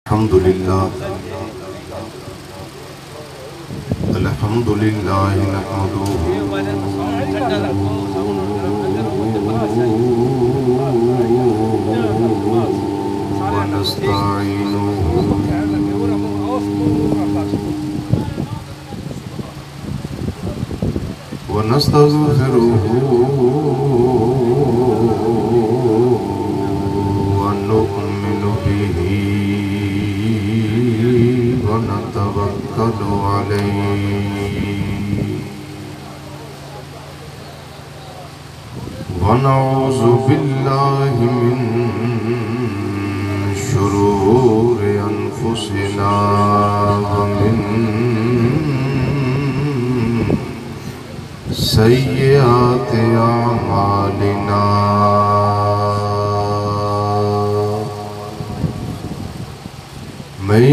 अल्हम्दुलिल्लाह नहमदुहु व नस्तईनुहु व नस्तगफिरुहु व नु'मिनु बिही व नतवक्कलु अलैहि व नऊज़ु बिल्लाहि मिन शुरूरि अनफुसिना व मिन सय्यिआति अमालिना मन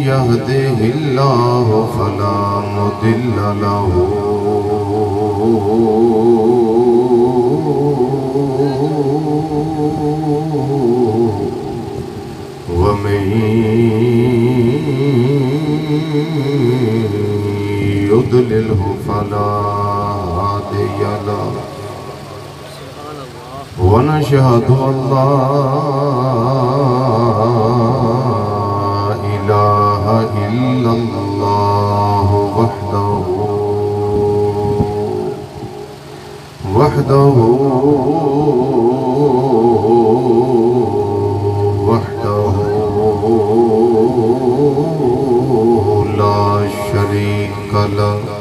यहदिहिल्लाहु फला मुदिल्ल लहु व मन युद्लिलहु फला हादिय लहु व नशहदु अल्ला इलाहा इल्लल्लाह वहदहु ला शरीक लहु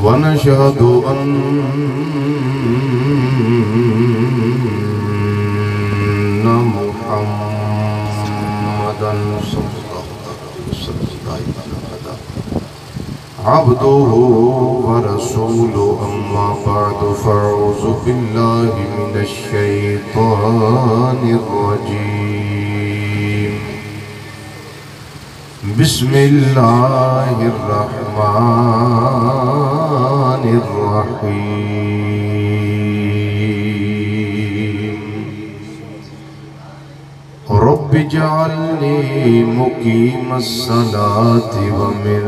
व नशहदु अन्ना मुहम्मदन अब्दुहु व रसूलुहु अम्मा बअदु फ़अऊज़ु बिल्लाहि मिनश शैतानिर रजीम बिस्मिल्लाहिर रहमानिर रहीम रब्बि जअलनी मुकीमस्सलाति व मिन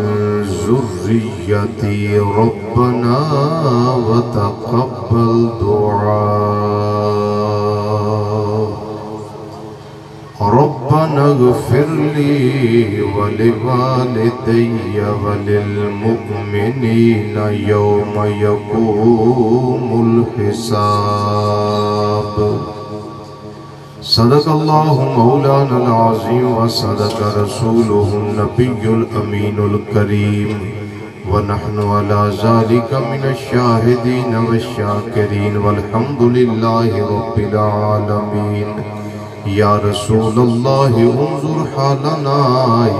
ज़ुर्रिय्यती रब्बना व तक़ब्बल दुआ रब्बना इग़फ़िरली व लिवालिदैय व लिलमुअ्मिनीना यौम यक़ूमुल हिसाब। सदक़ल्लाहु मौलानल अज़ीम व सदक़ रसूलुहुन नबियुल अमीनुल करीम व नहनु अला ज़ालिका मिनश शाहिदीन वश्शाकिरीन वल्हम्दुलिल्लाहि रब्बिल आलमीन। या रसूलल्लाह उन्ज़ुर हालना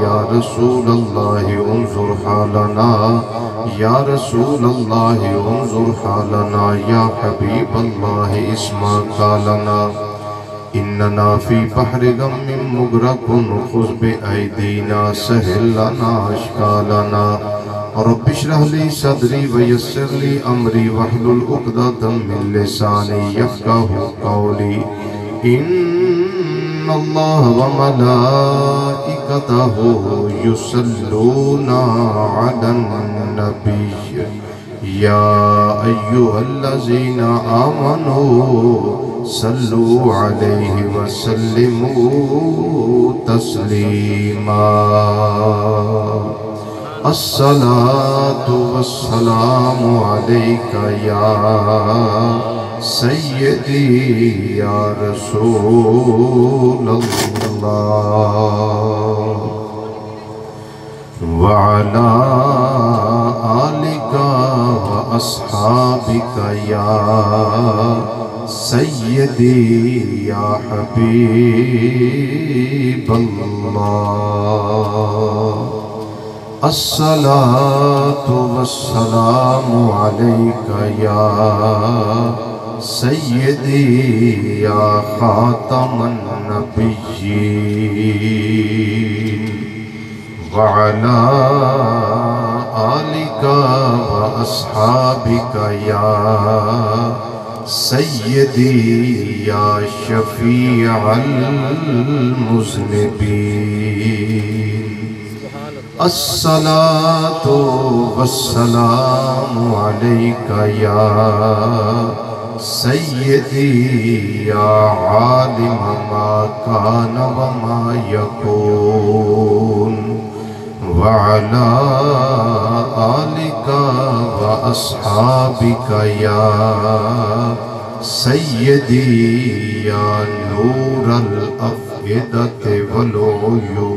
या रसूलल्लाह उन्ज़ुर हालना या रसूलल्लाह उन्ज़ुर हालना या हबीबल्लाह इस्मा कालना इन्नना फ़ी बहरि गम्मिन मुग़रक़ुन ख़ुज़ बिअयदीना सहिल लना अश्कालना रब्बि इश्रह ली सदरी व यस्सिर ली अमरी वहलुल उक़दतम मिन लिसानी यफ़क़हू क़ौली। इन्नल्लाह व मलाइकतहु युसल्लूना अलन नबी या अय्युहल्लज़ीना आमनू सल्लु अलैहि व सल्लिमू तस्लीमा। अस्सलातु वस्सलामु अलैका या सय्यदी या रसूलल्लाह व अला आलिका व अस्हाबिका या सय्यदी या हबीबल्लाह। अस्सलातु वस्सलामु अलैका या सय्यदी या खातमन नबिय्यीन व अला आलिका व अस्हाबिका या सय्यदी या शफीअल मुज़निबीन। अस्सलातु वस्सलामु अलैका या सय्यदी या आलिम मा कान व मा यकून व अला आलिका व अस्हाबिका या सय्यदी या नूरल अफ़इदति वल उयून।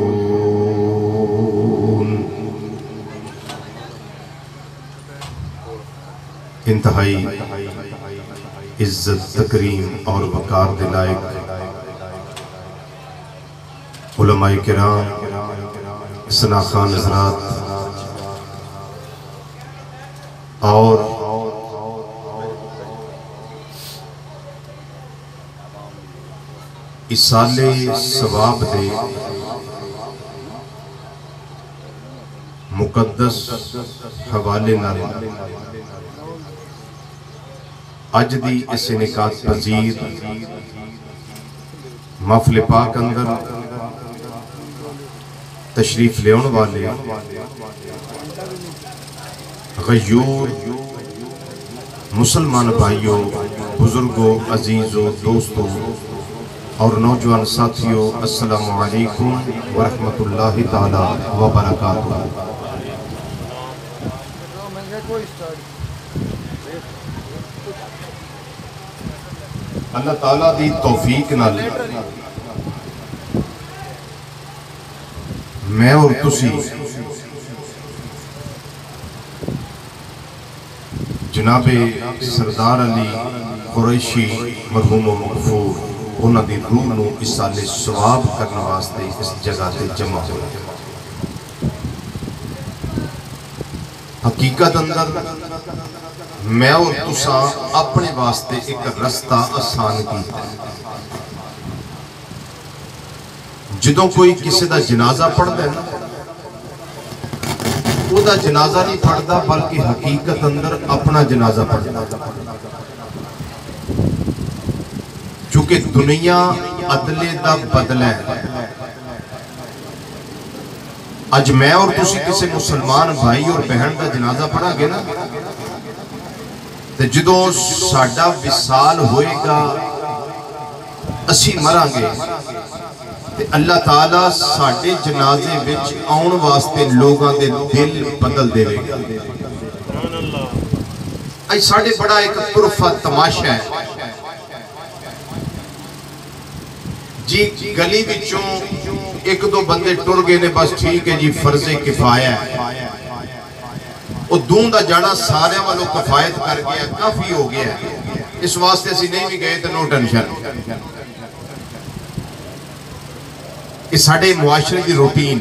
इंतहाई इज्जत तकरीम और वकार के लायक उलमाए किराम, सना खान हज़रात और इसाले सवाब दे मुकद्दस हवाले नाल अज दी इस निकात पजीर महफिल पाक अंदर तशरीफ लेने वाले गयूर मुसलमान भाइयों, बुजुर्गों, अजीजों, दोस्तों और नौजवान साथियों, अस्सलामु अलैकुम व रहमतुल्लाहि ताला व बरकातुहू। अल्लाह ताला दी तौफीक नाल मैं और तुसी जनाबे सरदार अली कुरैशी मरहूम मगफूर उन्हां दी रूह नूं इसाले सवाब करने वास्ते इस जगह ते जमा होए। हकीकत अंदर मैं और तुसा अपने वास्ते एक रास्ता आसान किया। जदों कोई किसी का जनाजा पढ़ता है ना, उसका जनाजा नहीं पढ़ता बल्कि हकीकत अंदर अपना जनाजा पढ़ता। चूंकि दुनिया अदले का बदला है। अज मैं और तुसी किसी मुसलमान भाई और बहन का जनाजा पढ़ांगे ना, तो जदों साडा विसाल होएगा, असी मरांगे, ते अल्लाह ताला साडे जनाजे विच आउण वास्ते लोगां दे दिल बदल देवेगा। अज साडे बड़ा एक तुरफा तमाशा है जी, गली विचों एक दो बंदे टुर गए ने, बस ठीक है जी, फर्जे किफाया है। वो दूं दा जाना सारे वालों कफायत कर गया, काफी हो गया। इस वास्ते असी नहीं भी गए तो नो टेंशन। ये साडे मुआशरे की रूटीन।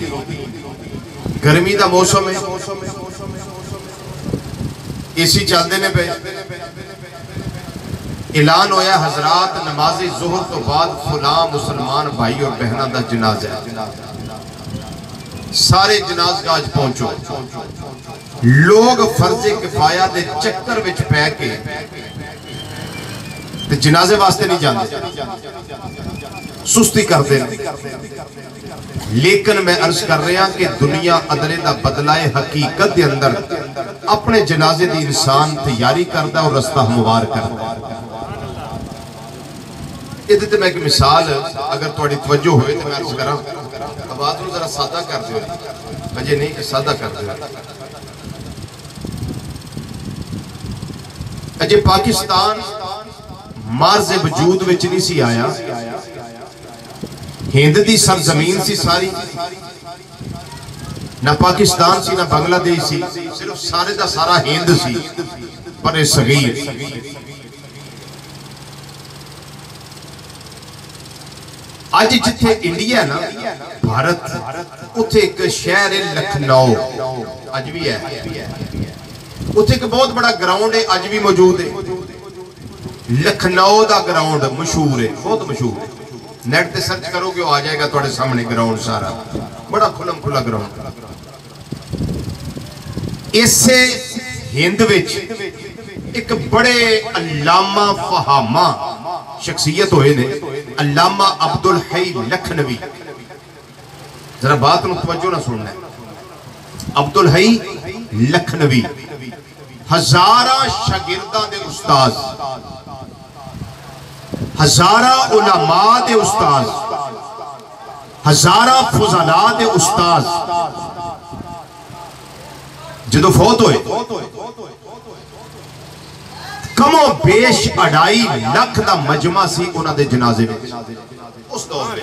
गर्मी का मौसम है, एसी चलते ने पे। ऐलान होया हजरात नमाज़े ज़ोहर तो बाद फलां मुसलमान भाई और बहना का जनाजा है, सारे जनाज़गाह पहुंचो। लोग फर्जे किफाया के चक्कर विच पै के जनाजे वास्ते नहीं जाते, सुस्ती करते हैं। लेकिन मैं अर्ज कर रहा कि दुनिया अदले का बदला है। हकीकत के अंदर अपने जनाजे की इंसान तैयारी करता और रास्ता हमवार करता। ये मैं एक मिसाल अगर थोड़ी तवज्जो होए तो मैं अर्ज करा, आवाज को जरा सादा कर दो, अजे नहीं सादा कर दो। अजे पाकिस्तान मार्ज़े वजूद विच नहीं सी आया, हिंद दी सरजमीन सी सारी, ना पाकिस्तान सी ना बांग्लादेश सी, सिर्फ सारे दा सारा हिंद सी, पर सगीर। अज जिथे इंडिया ना भारत, उथे एक शहर है लखनऊ, अज भी है। उथे एक बहुत बड़ा ग्राउंड है, अज भी मौजूद है। लखनऊ का ग्राउंड मशहूर है, बहुत मशहूर है। नेट पे सर्च करोगे आ जाएगा तुम्हारे सामने ग्राउंड सारा, बड़ा खुलम खुला ग्राउंड। इसे हिंद विच एक बड़े अल्लामा फहामा शख्सियत हुए ने, अल्लामा अब्दुल हई लखनवी। जरा बात में तवज्जो ना सुनना। अब्दुल हई लखनवी हजारा शागिर्दां दे उस्ताद, हजारा उलमा दे उस्ताद, हजारा फुजला दे उस्ताद जदों फौत होए कमो बेश 2.5 लाख का मजमा सी उन्हां दे जनाजे में। उस दौर में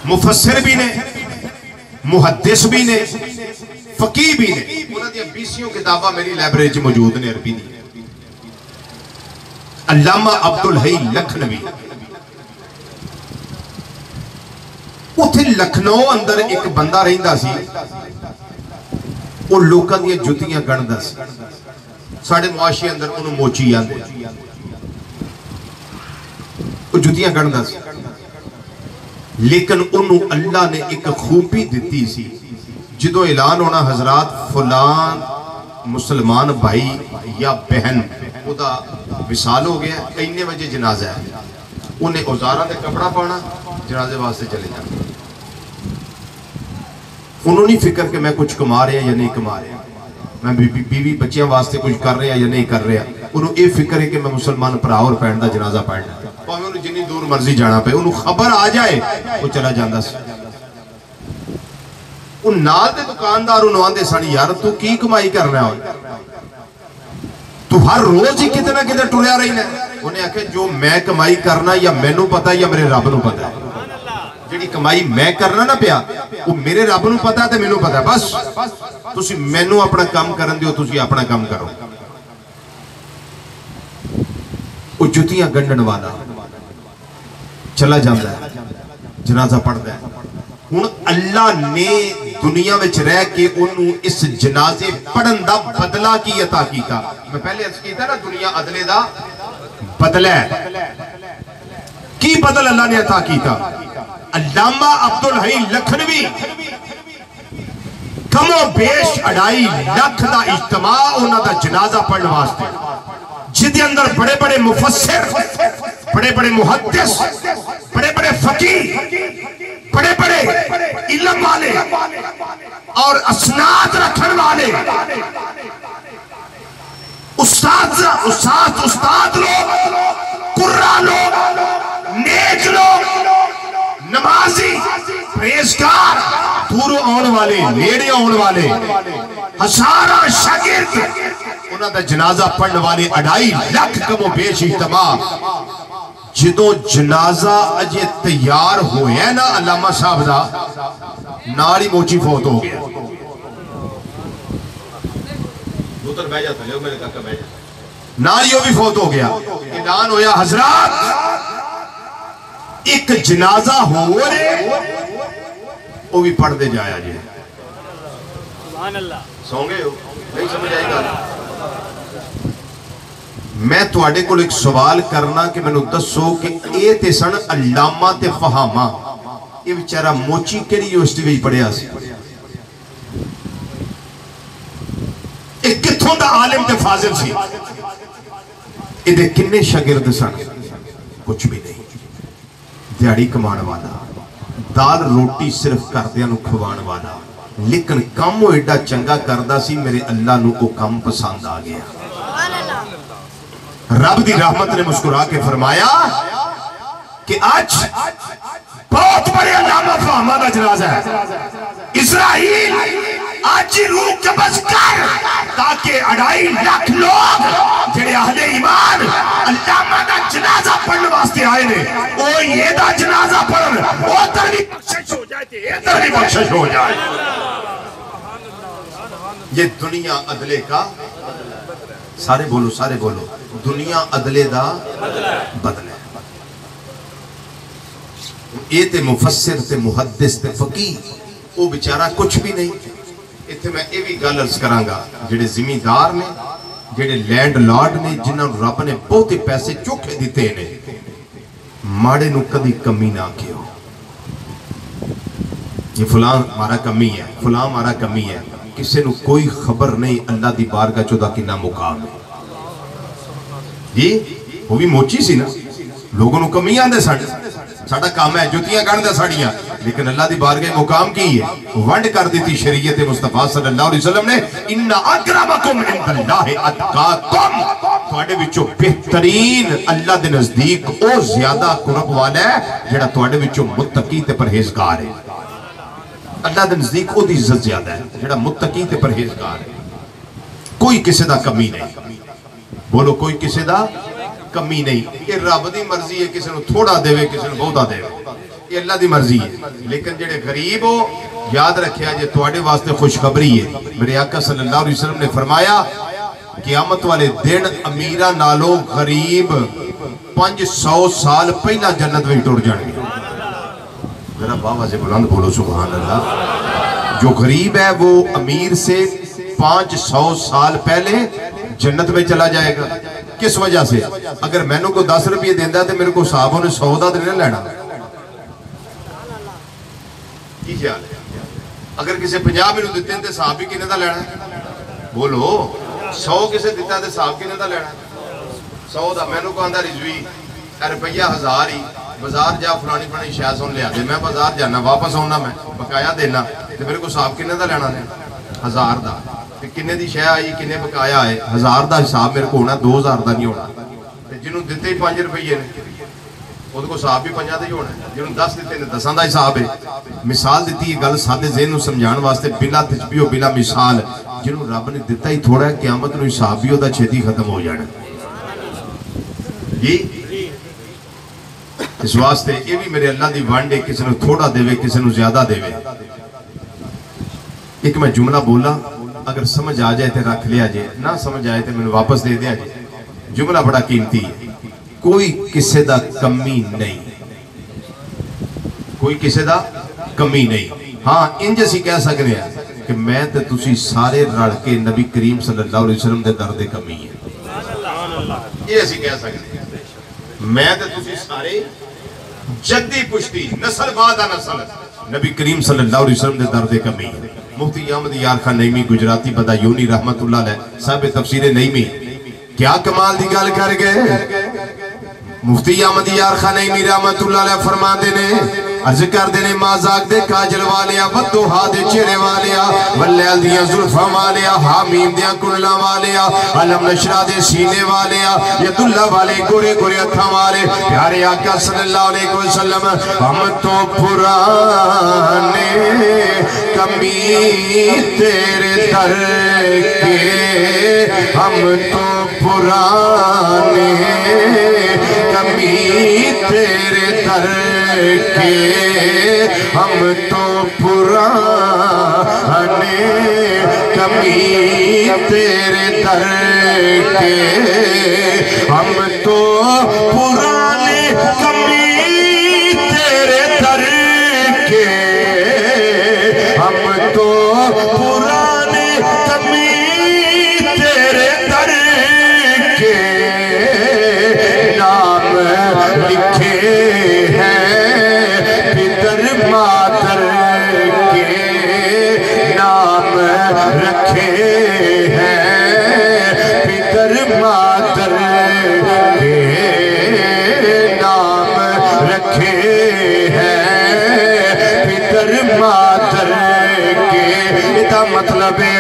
मुफस्सिर भी ने, मुहद्दिस भी ने, फकीह भी ने। उन्हां दी 20 किताबां मेरी लाइब्रेरी च मौजूद ने अरबी दी। अल्लामा अब्दुल हई लखनवी उथे लखनऊ अंदर एक बंदा रहिंदा सी, वो लोकां दी जुतियां गणदा सी। साडे मुआशरे अंदर उन्होंने मोची आंदे, वो जुतियां गणदा सी। लेकिन उन्होंने अल्लाह ने एक खूबी दी सी, जो ऐलान होना हजरात फलान मुसलमान भाई या बहन उदा विसाल हो गया, इन्ने बजे जनाजा है, उन्हें औजारा का कपड़ा पाना, जनाजे वास्ते चले जाना। उन्होंने नहीं फिक्र कि मैं कुछ कमा रहा या नहीं कमा रहा, मैं बीवी बच्चियों वास्ते कुछ कर रहा या नहीं कर रहा। उन्होंने ये फिक्र है कि मैं मुसलमान भरा और भैन का जनाजा पढ़ना, भावें उन्हें जिन्नी दूर मर्जी जाना पे, उन्होंने खबर आ जाए वो चला जाता सी। नाल दे दुकानदार उन्होंने आंदे सन, यार तू की कमाई करना है, तू हर रोज ही किते ना किते टुरिया रही है। उन्हें आखे जो मैं कमाई करना या मैनू पता या मेरे रब नू पता है। जी कमाई मैं करना ना पिया वो मेरे रब नू पता ते मैनू पता, बस तुसी मैनू अपना काम करन दिओ, तुसी अपना काम करो। वो जुतियां गंढण वाला चला जाता है, जनाजा पढ़ता है। हुण अल्लाह ने दुनिया में रह के उन्होंने इस जनाजे पढ़न का बदला की अता किया। मैं पहले अर्ज किया ना, दुनिया अदले का बदला है। की बदल अल्लाह ने अता किया? अल्लामा अब्दुल हई लखनवी कमो बेश 2.5 लाख का इज्तिमा उन्होंने जनाजा पढ़ने वास्ते, जिदे अंदर बड़े बड़े मुफस्सिर, बड़े बड़े मुहद्दिस, बड़े बड़े फकीह, बड़े बड़े इल्म वाले और असनाद रखने वाले उस्ताद लोग, कुर्रा लोग, नेक लोग, नमाजी, परहेजगार, दूरों आने वाले, नेड़े आने वाले, हजारा शागिर्द उन्होंने जनाजा पढ़ने वाले 2.5 लाख कमो बेश इज्तिमा। जो जनाजा अजे तैयार होया ना अल्लामा साहब का, नाल ही मोची फौत हो गया। नाल ही भी फौत हो गया। ऐलान होया हजरात एक जनाजा हो रहे, वो भी पढ़ते जाया जी। सौ गए हो, नहीं समझ आएगा। मैं तुहाडे कोल एक सवाल करना कि मैनू दसो कि ये ते सन अल्लामा ते फहामा, ये बेचारा मोची केड़ी यूनिवर्सिटी में पढ़िया सी, कित्थों दा आलिम ते फाजिल सी, इहदे किन्ने शागिर्द सन? कुछ भी नहीं। दिहाड़ी कमाने वाला, दाल रोटी सिर्फ घरदियां नूं खवाण वाला, लेकिन काम वो एडा चंगा करदा सी, मेरे अल्लाह नूं वो काम पसंद आ गया। रब दी रहमत ने मुस्कुरा के फरमाया कि आज बहुत बड़े अल्लामा फहामा का जनाजा है, इस्राइल आज ही रूह कब्ज़ कर, ताकि 2.5 लाख लोग जेड़े अहले ईमान अल्लामा का जनाजा पढ़ने वास्ते आए ने, वो ये दा जनाजा पढ़न, वो तरवी बख्शिश हो जाए, ये तरवी बख्शिश हो जाए। ये दुनिया अदले का, सारे बोलो, सारे बोलो, दुनिया अदले दा बदला। ये ते मुफस्सिर ते मुहद्दिस ते फकीह, वो बेचारा कुछ भी नहीं। इत्थे मैं ये भी गल अर्ज करांगा, जेडे जिमीदार ने, जेडे लैंड लॉर्ड ने, जिन्होंने रब ने बहुते पैसे चोखे दिते ने, माड़े नूं कदी कमी ना कियो। ये फलां मारा कमी है, फलां मारा कमी है, किसी को कोई खबर नहीं अल्लाह की बारगाह चोदा कितना मुकाम है जी। वो भी मोची सी ना, लोगों को कमी आंदे साडा काम है जुतियां गढ़दा साड़ियां, लेकिन अल्लाह की बारगाह मुकाम की है, वंड कर दी शरीयत मुस्तफा सल्लल्लाहु अलैहि वसल्लम ने। इन्ना अकरमकुम इंदल्लाहि अतकाकुम, तुहाडे विचों बेहतरीन अल्लाह दे नजदीक ओ ज्यादा कुर्ब वाला है जेड़ा तुहाडे विचों मुत्तकी ते परहेजगार है। अल्लाह दे नजदीक ओदी इज्जत ज्यादा है जेड़ा मुत्तकी ते परहेजगार है। कोई किसी दा कमी नहीं, बोलो कोई किसी दा कमी नहीं। ये रब दी मर्जी है, किसी को थोड़ा देवे किसी को बहुता देवे, ये अल्लाह दी मर्जी है। लेकिन जेडे गरीब हो याद रखिया जे तुहाडे वास्ते खुशखबरी है। मेरे आका सल्लल्लाहु अलैहि वसल्लम ने फरमाया क़यामत वाले दिन अमीरा नालों गरीब 500 साल पहला जन्नत में टुर जाएंगे। जरा बाबा से बुलंद बोलो सुभान अल्लाह। जो गरीब है वो अमीर से 500 साल पहले जन्नत में चला जाएगा। किस वजह से? अगर मैनू को 10 रुपये देंदा तो मेरे को हिसाब उन्हें 100 का नहीं लेना। की ख्याल है? अगर किसी 50 मैनू दिते तो हिसाब भी किन्ने का लेना? बोलो 100 किसे दिता तो हिसाब किन्ने का लेना? 100 का। मैनू को आंदा रिजवी रुपया 1000 ही, बाजार जा फलानी फलानी शह सुन लिया दे, मैं बाजार जाना वापस आना, मैं बकाया देना तो मेरे को हिसाब किन्ने का लेना है? 1000 का। किन्ने दी शह आई, किन्ने बकाया है, 1000 का हिसाब मेरे को होना, 2000 का नहीं होना। जिन्होंने दिते ही 5 रुपये ने वो हिसाब भी 5 का ही होना। जिन्होंने 10 दिते ने 10 का हिसाब है। मिसाल दी है गल सादे ज़हन समझाने वास्ते, बिना तजबीह बिना मिसाल। जिन्होंने रब ने दिता ही थोड़ा है, क़यामत में हिसाब भी वह छेती खत्म हो जाना जी। इस वास्ते ये भी मेरे अल्लाह की वंड है, किसी को थोड़ा देवे किसी को ज्यादा देवे। एक मैं जुमला बोला, अगर समझ आ जाए तो रख लिया जाए, ना समझ आए तो मैंने वापस दे दिया जाए। जुमला बड़ा कीमती है। कोई किसी दा कमी नहीं, कोई किसी दा कमी नहीं। हाँ इंज असी कह सकते हैं कि मैं तो तुसी सारे रल के नबी करीम सल्लल्लाहु अलैहि वसल्लम दे दर दे कमी है, ये असी कह सकते हैं। मैं तो तुसी सारे जद्दी पुश्ती नस्ल बाद नस्ल नबी करीम सल्लल्लाहु अलैहि वसल्लम दे दर दे कमी है। मुफ्ती अहमद यार खान नईमी गुजराती बदायूनी रहमतुल्लाह अलैह साहब तफसीर नईमी क्या कमाल की गल कर गए। मुफ्ती अहमद यार खान नईमी रहमतुल्लाह अलैह फरमाते ने, अर्ज करते ने, माजाक दे काजल वालिया, वद्दुहा दे चेहरे वालिया, वल्लैल दियां जुल्फां वालिया, हामीम दियां कुल्लां वालिया, अलम नशरा दे सीने वालिया, यदुल्ला वाले गोरे गोरे अखां वाले प्यारे आका सल्लल्लाहु अलैहि वसल्लम, हम तो पुराने कमी तेरे दर के, हम तो पुराने कमी तेरे दर के, हम तो पुराने कमी तेरे दर के, हम तो पुराने कमी तेरे दर के, हम तो पुराने कमी तेरे दर के, नाम लिखे हैं पितर मातर के, नाम रखे हैं पितर मातर के, नाम रखे हैं पितर मातर के। इता मतलब है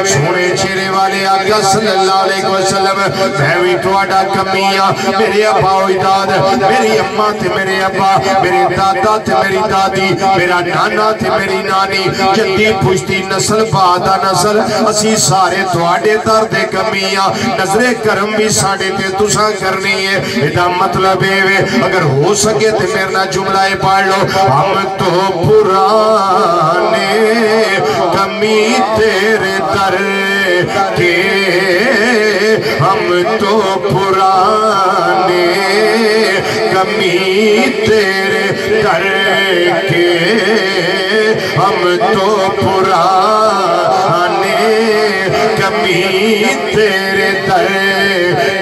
सोने चेहरे वाले आका सल्लल्लाहु अलैहि वसल्लम, मैं भी तुहाडा कमीया, मेरे अब्बा इदाद, मेरी अम्मा ते मेरे अब्बा, मेरे दादा ते मेरी दादी, मेरा नाना ते मेरी नानी, जद्दी पुश्ती नस्ल बाद नस्ल, असी सारे तुहाडे दर दे कमीया। नजरे करम भी साडे ते तुसां करनी है। इदा मतलब है अगर हो सके तो मेरे नाल जुमला पढ़ लो, हम तो पुराने कमी तेरे दर के, हम तो पुराने कमी तेरे दर के, हम तो पुराने कमी तेरे दर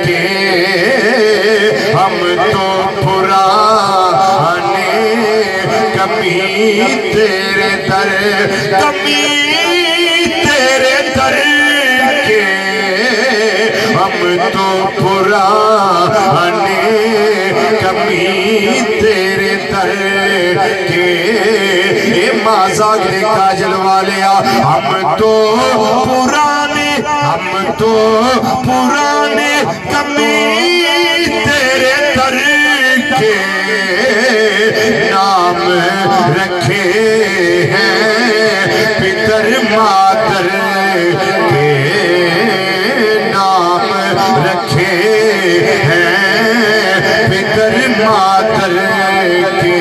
के, हम तो पुराने कमी तेरे दर, कमी तेरे तो पुराने कमी तेरे दर के माजा के काजल वाले हम तो पुराने कमी तेरे दर के नाम रखे हैं पितर मातर के नाम रखे हैं पितर मातर के।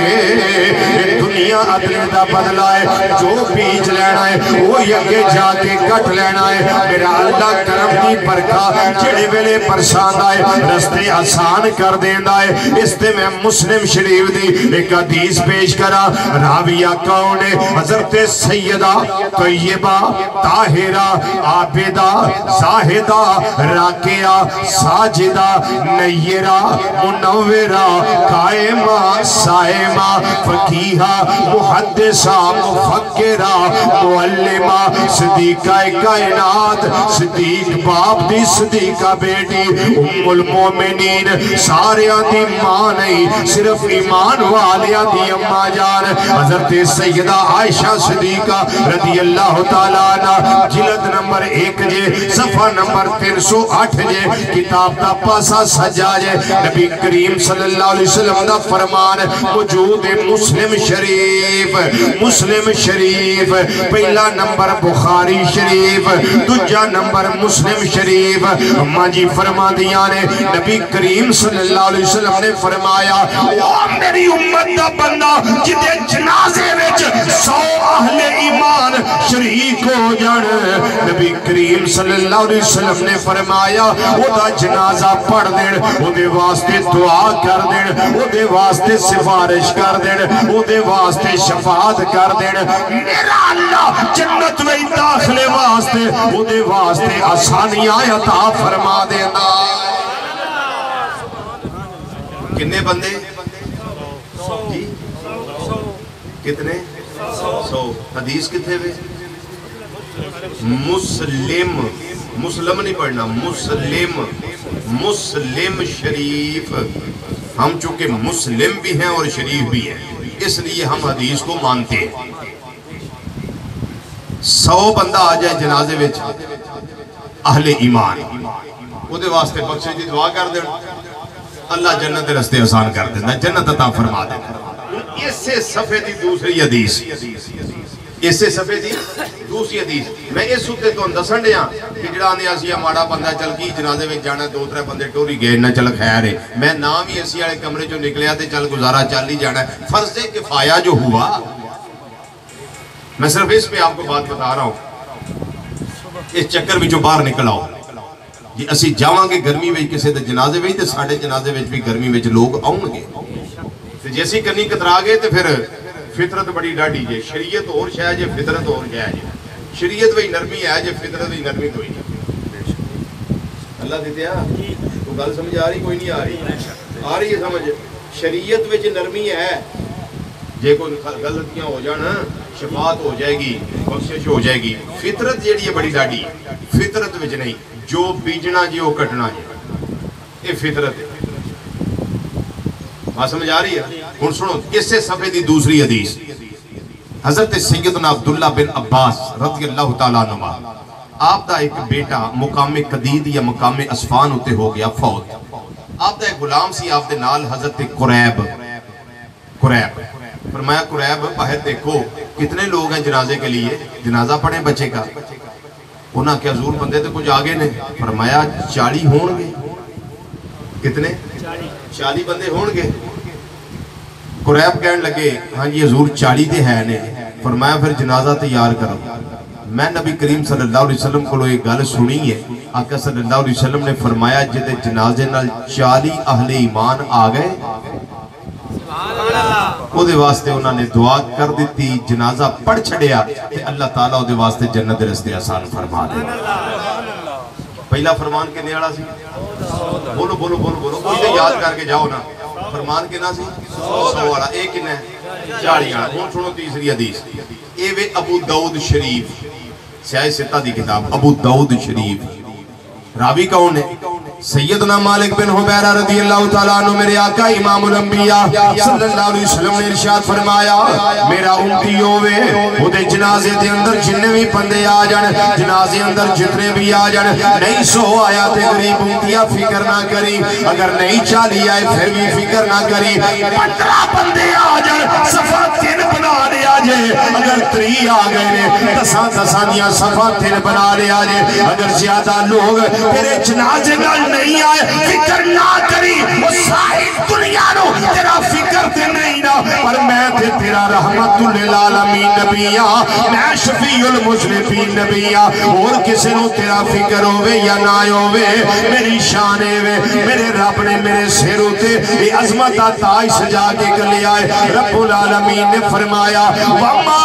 दुनिया अगले का बदला है, जो बीज लेना है वो अगे जाके कट लेना है। मेरा अल्लाह करम की बरखा जेड़े वेले बरसात आए रस्ते आसान कर देंदा है। इस ते मैं मुस्लिम शरीफ दी एक हदीस पेश करा। राविया कौन है? हजरत सैयदा तैयबा ताहिरा आबिदा जाहिदा राकिया साजिदा नय्यरा मुनव्विरा कायमा साइमा फकीहा मुहद्दिसा मुफक्किरा मुअल्लिमा सिद्दीका कायनात सिद्दीक बाप दी सिद्दीका बेटी उम्मुल मोमिनीन सारियां दी मां नहीं सिर्फ ईमान वालियां दी अम्मा जान हजरत सैयदा आयशा सिद्दीका रदी अल्लाह तआला अन्हा जिल्द नंबर 1 जे सफा नंबर 308 जे किताब दा पासा सजा जे नबी करीम सल्लल्लाहु अलैहि वसल्लम दा फरमान मौजूद है मुस्लिम शरीफ पहला नंबर बुखारी शरीफ दूजा नंबर मुस्लिम शरीफ। अम्मा जी फरमा दिया ने नबी करीम सल्लल्लाहु अलैहि वसल्लम ने फरमाया ओ मेरी उम्मत दा बंदा जिदे जनाजे विच 100 अहले ईमान शरीक हो जान नबी करीम सल्लल्लाहु अलैहि वसल्लम ने फरमाया ओदा जनाजा पढ़ देन ओदे वास्ते दुआ कर देन ओदे वास्ते सिफारिश कर देन ओदे वास्ते शफाअत कर देन मेरा अल्लाह जन्नत में दाखिले वास्ते ओदे वास्ते आसानियां अता फरमा देना। कितने बंदे जी कितने 100 हदीस कितने वे मुस्लिम नहीं पढ़ना मुस्लिम शरीफ। हम चूंकि मुस्लिम भी हैं और शरीफ भी हैं इसलिए हम हदीस को मानते हैं। 100 बंदा आ जाए जनाजे में अहले ईमान उहदे वास्ते बख्शिश दी दुआ कर देना अल्लाह जन्नत के रस्ते आसान कर देना जन्नत अता फरमा देना। इसे सफे दी दूसरी हदीस मैं इस उत्ते तो दसन दिया कि जिहड़ा आंदे असीं माड़ा बंदा चल की जनाजे में जाना 2-3 बंदे टोरी गए ना चल खैर है मैं नाम ही एसी वाले कमरे चो निकलिया तो चल गुजारा चल ही जाना फर्ज किफाया जो हुआ। मैं सिर्फ इस पे आपको बात बता रहा हूँ इस चक्कर में जो बाहर निकल आओ जी असी जावांगे गर्मी में किसी के जनाजे में तो साढ़े जनाजे में भी गर्मी में लोग आउणगे ते जे असीं कन्नी कतरा गए तो फिर फितरत बड़ी डाढ़ी जे शरीयत और शह जे फितरत और शह जे शरीयत भी नरमी है जे फितरत भी नरमी कोई नहीं। अल्लाह दित्या तो गल समझ आ रही कोई नहीं आ रही है समझ शरीयत में नरमी है जे कोई गलतियां हो जान शफात हो जाएगी बख्शिश हो जाएगी। फितरत जी बड़ी डाढ़ी फितरत में नहीं जो बीजना जी वो कटना जी ये फितरत है। बात समझ आ रही है? हुण सुनो इसे सफे दी दूसरी हदीस हजरत सैयदना अब्दुल्ला बिन अब्बास रज़ियल्लाहु तआला अन्हुमा आप दा एक बेटा मुकामे कदीद या मुकामे असफान उते हो गया फौत। आप दा एक गुलाम सी आप दे नाल हजरत कुरैब फरमाया कुरैब बाहर देखो कितने लोग हैं जनाजे के लिए जनाजा पढ़े बच्चे का। उन्हें क्या हजूर बंदे तो कुछ आगे ने फरमाया 40 होंगे। कितने 40 बंदे होंगे। कुरैब कहने लगे हाँ जी हजूर 40 तो है ने। फरमाया फिर जनाजा तैयार करो। मैं नबी करीम सल्लल्लाहु अलैहि वसल्लम को एक गल सुनी है आका सल्लल्लाहु अलैहि वसल्लम ने फरमाया जिदे जनाजे नाल 40 अहले ईमान आ गए ओदे वास्ते उन्होंने दुआ कर दी जनाजा पढ़ छड़िया ते अल्लाह ताला ओदे वास्ते जन्नत दे रस्ते आसान फरमा दे। पहला फरमान किने वाला सी बोलो बोलो बोलो बोलो कोई तो याद करके जाओ ना फरमान किना सी 100 वाला एक किना 40 वाला। हुण सुनो तीसरी हदीस ए वे अबू दाऊद शरीफ स्याह सित्ता दी किताब अबू दाऊद शरीफ। रावी कौन है? सैयदना मालिक बिन हुबैरा रज़ियल्लाहु तआला अन्हु मेरे आका इमामुल अंबिया सल्लल्लाहु अलैहि वसल्लम ने इरशाद फरमाया मेरा उम्मती होवे ओदे जनाजे दे अंदर जिन्ने भी बंदे आ जान जनाजे अंदर जितने भी आ जान नहीं सो आया ते गरीब उम्मतिया फिक्र ना करी अगर नहीं 40 आए फिर भी फिक्र ना करी 15 बंदे आ जान सफा 3 बना लिया जे अगर 3 आ गए ने 10 दियां सफा 3 बना लिया जे अगर ज्यादा लोग तेरे जनाजे नाल नहीं आए फिक्र ना करी वो सारी दुनिया नो तेरा फिक्र ते नहीं ना पर मैं ते तेरा रहमतुल लिल आलमीन नबिया मैं शफीउल मुज़निबीन नबिया और किसी नु तेरा फिक्र होवे या ना होवे मेरी शान है मेरे रब ने मेरे सिर उते ये अजमत दा ताज सजा के गले आए रब्बुल आलमीन ने फरमाया वमा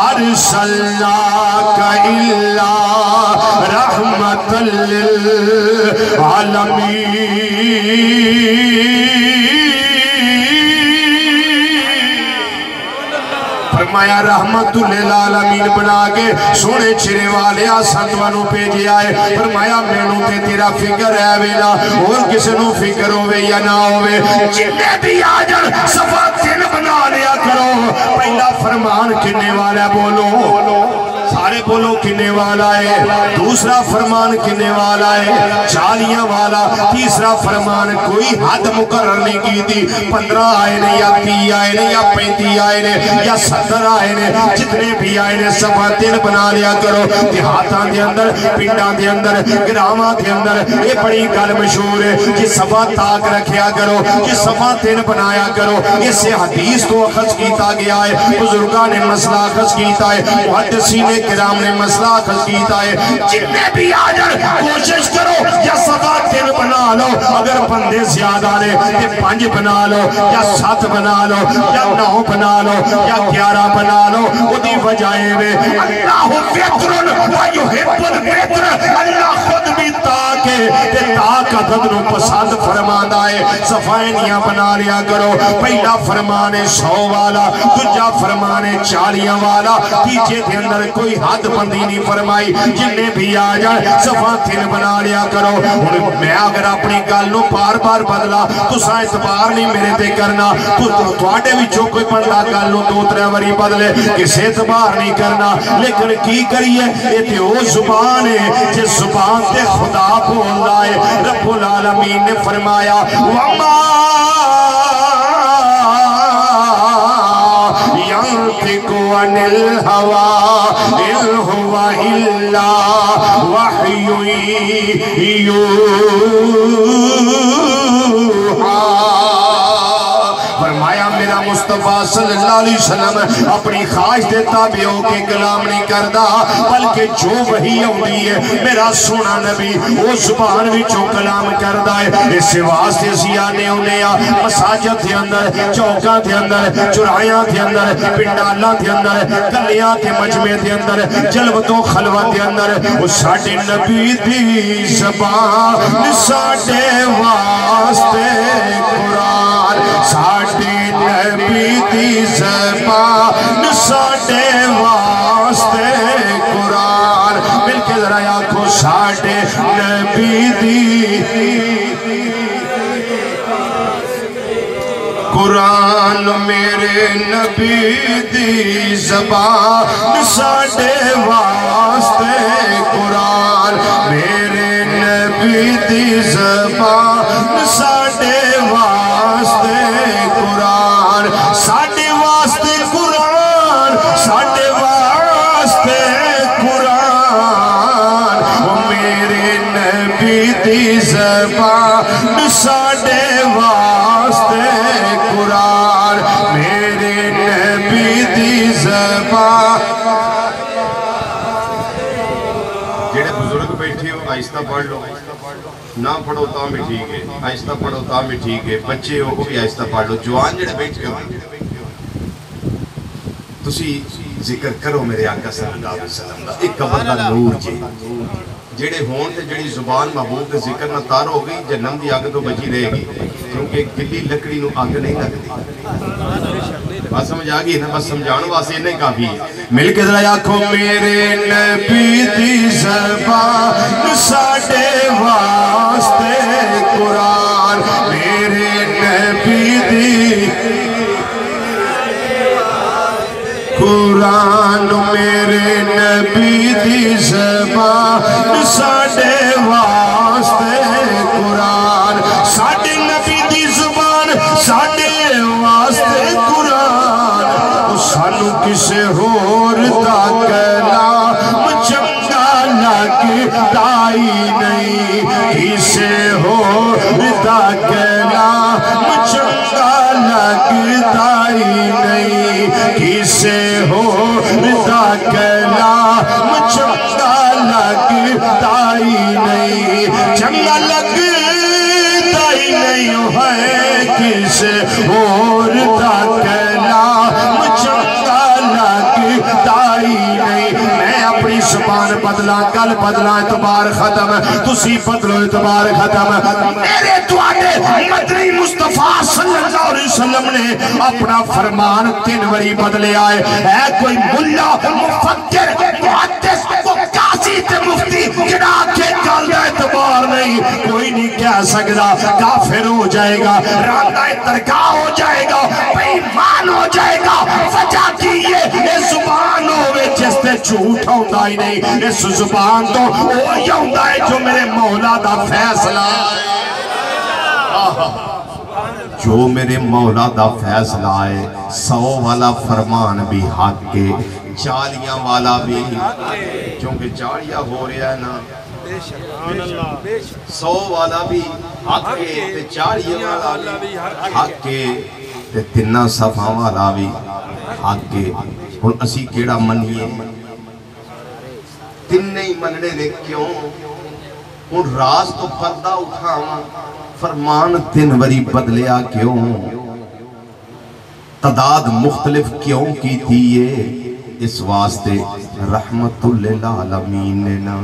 अरसलनाका इल्ला रहमतल लिल आलमीन फरमाया रहमतुल लिल आलमीन बना के सोने चिरे वाले संतवानू भेजे आए फरमाया मैनू ते तेरा फिक्र है वेला और किसी नु फिक्र होवे या ना होवे जिन्ने भी आ जान सफा 3 बना लिया करो पहला फरमान किन्ने वाला बोलो सारे बोलो किन्ने वाला है दूसरा फरमान किन्ने वाला है 40 वाला तीसरा फरमान कोई हद मुकर्रर नहीं की थी 15 आए ने या 30 आए ने या 35 आए ने या 70 आए ने जितने भी आए ने सफा 3 बना लिया करो देहातां दे अंदर पिंडां दे अंदर ग्रामां दे अंदर ये बड़ी गल मशहूर है कि सफा ताक रखिया करो कि सफा 3 बनाया करो इससे हदीस तो अखज किया गया है बुजुर्गां ने मसला अखज किया है मुहद्दिसीन किराम ने मसला अखज किया है जितने भी आ जाए कोशिश करो या सफा 3 बना लो अगर बंदे ज्यादा ने 5 बना लो या 7 बना लो या 9 बना लो या 11 बना लो उदी वजह में अल्लाह वेतरुन व युहिब्बुल वेतर अल्लाह खुद भी ताके ते ताक अदद नु पसंद फरमांदा है सफाइयां बना लिया करो पहला फरमान है 100 वाला दूसरा फरमान है 40 वाला तीसरे के अंदर कोई हद बंदी नहीं फरमाई जिन्ने भी आ जाए सफा 3 बना लिया करो हुण मैं अगर अपनी गल नु बार-बार बदला तुसा इतबार नहीं मेरे ते करना तुहाडे विचों कोई बंदा गल नु 2-3 बारी बदले किसे इतबार नहीं करना लेकिन की करिए ये ते ओ जुबान है जिस जुबान ते खुदा बोलदा है रब्बुल आलमीन ने फरमाया वमा यंतिकु अनिल हवा इन हुवा इल्ला वहयु यूहा फरमाया मेरा मुस्तफा सल्लल्लाहु अलैहि वसल्लम अपनी ख्वाहिश दे ताबे होके कलाम नहीं करदा बल्कि जो वही आउंदी है मेरा सोना नबी वो जुबान विचों कलाम करदा है इस वास्ते असीं आने होने आ मसाजिद दे अंदर चौकां दे अंदर चौराहियां दे अंदर पिंडालां दे अंदर गलियां ते मजमे दे अंदर जलवतों खलवत दे अंदर वो साडे नबी दी ज़बान साडे वास्ते कुरान साडे नबी दी ज़बान साडे वास्ते कुरान मिलके जरा आखो साडे नबी दी कुरान मेरे नबी दी ज़बान साडे वास्ते कुरान मेरे नबी दी ज़बान साडे वास्ते कुरान साडे वास्ते कुरान साडे वास्ते कुरान ओ मेरे नबी दी ज़बान साडे वास्ते कुरान मेरे नबी दी ज़बान जेड़े बुजुर्ग बैठे हो आहिस्ता पढ़ लो ना पढ़ो तो भी ठीक है आहिस्ता पढ़ो तो भी ठीक है बच्चे हो वो भी आहिस्ता पढ़ लो जवान जेड़े बैठे हो तुसी जिक्र करो मेरे आका सल्लल्लाहु अलैहि वसल्लम दा एक कबर दा नूर जी जेड़े होन ते जेड़ी जुबान महबूब के जिक्र ना तार हो गई, जन्नम की अग तो बची रहेगी, क्योंकि गिली लकड़ी नूं अग नहीं लगती। बस समझ आ गई ना, बस समझाने वास्ते इन्ना ही काफी है। मिल के जरा आखो मेरे नबी दी ज़बान साडे वास्ते कुरान, मेरे नबी दी कुरान, मेरे नबी दी ज़बान साडे वास्ते कुरान, साडे नबी दी ज़बान साडे वास्ते कुरान, सानू किसे होर दा कलाम चंगा लगदा ही नहीं, किसे होर दा कलाम चंगा लगदा ही नहीं, किसे होर दा कलाम चंगा लगदा ही नहीं, चंगा लगदा ही नहीं है, किसे होर दा कलाम चंगा लगदा ही नहीं। मैं अपनी ज़बान बदला, गल बदला, एतबार खत्म, तुसी बदलो एतबार खत्म। मेरे तुहाडे मदनी मुस्तफा सल्लल्लाहु अलैहि वसल्लम ने अपना फरमान 3 बारी बदलिया है। कोई मुल्ला मुफक्किर मुहद्दिस काजी ते मुफ्ती जिहड़ा आखे गल दा एतबार नहीं, कोई नहीं कह सकदा, काफिर हो जाएगा, रांदा दरगाह हो जाएगा, बेईमान हो जाएगा। वजह की ये जुबान होवे जिस ते झूठ होता ही नहीं, इस जुबान तो वही होता है जो मेरे मौला दा फैसला, जो मेरे मौला दा फैसला है। 100 वाला फरमान भी हक के, 40 वाला भी, क्योंकि 40 हो रहा है ना, 100 वाला भी हक के, 40 वाला भी हक के, 3 सफा वाला भी हक के। हुण असी केड़ा मनीए? तिन्ने ही मनने ने, क्यों? हुण राज तो पर्दा उठावा, फरमान 3 बारी बदलिया क्यों? तादाद मुख्तलिफ क्यों की थी ये? इस वास्ते रहमतुल लिल आलमीन ने ना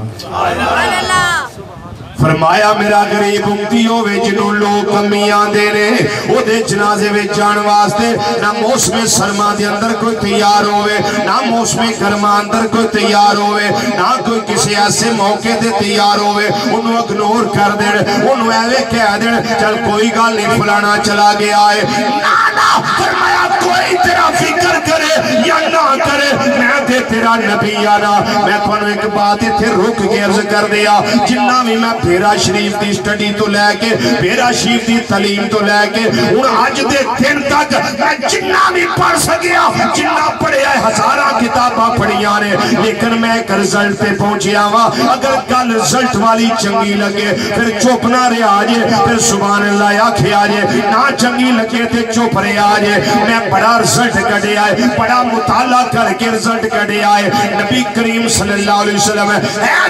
फरमाया मेरा गरीब उम्मती होवे जिन्हों लोग कमी आंदे ने ओदे जनाजे में जान वास्ते ना मौसम सरमा दे अंदर कोई तैयार होवे, ना मौसम गर्मा अंदर कोई तैयार होवे, ना कोई किसी ऐसे मौके ते तैयार होवे, उन्होंने इग्नोर कर देन, उन्होंने ऐवे कह देन चल कोई गल नहीं फलाना चला गया है। ना ना फरमाया कोई तेरा फिक्र करे या ना करे, मैं ते तेरा नबी आना। मैं तुहानू एक बात इत्थे रुक के अर्ज कर दिया, जिन्ना भी मैं फेरा शरीफ की स्टडी तो लैके फेरा शरीफ की तलीम तो लैके हुण अज दे दिन तक मैं जिन्ना भी पढ़ सकिया, जिन्ना पढ़िया हजारां किताबां पढ़िया ने, लेकिन मैं एक रिजल्ट पे पहुंचिया वा। अगर गल रिजल्ट वाली चंगी लगे फिर चुप ना रहा जे, फिर सुभान अल्लाह आखिया जे, ना चंगी लगे तो चुप रहा जे। मैं बड़ा रिजल्ट कढ़िया है, बड़ा मुताला करके रिजल्ट कढ़िया है। नबी करीम सल्लल्लाहु अलैहि वसल्लम है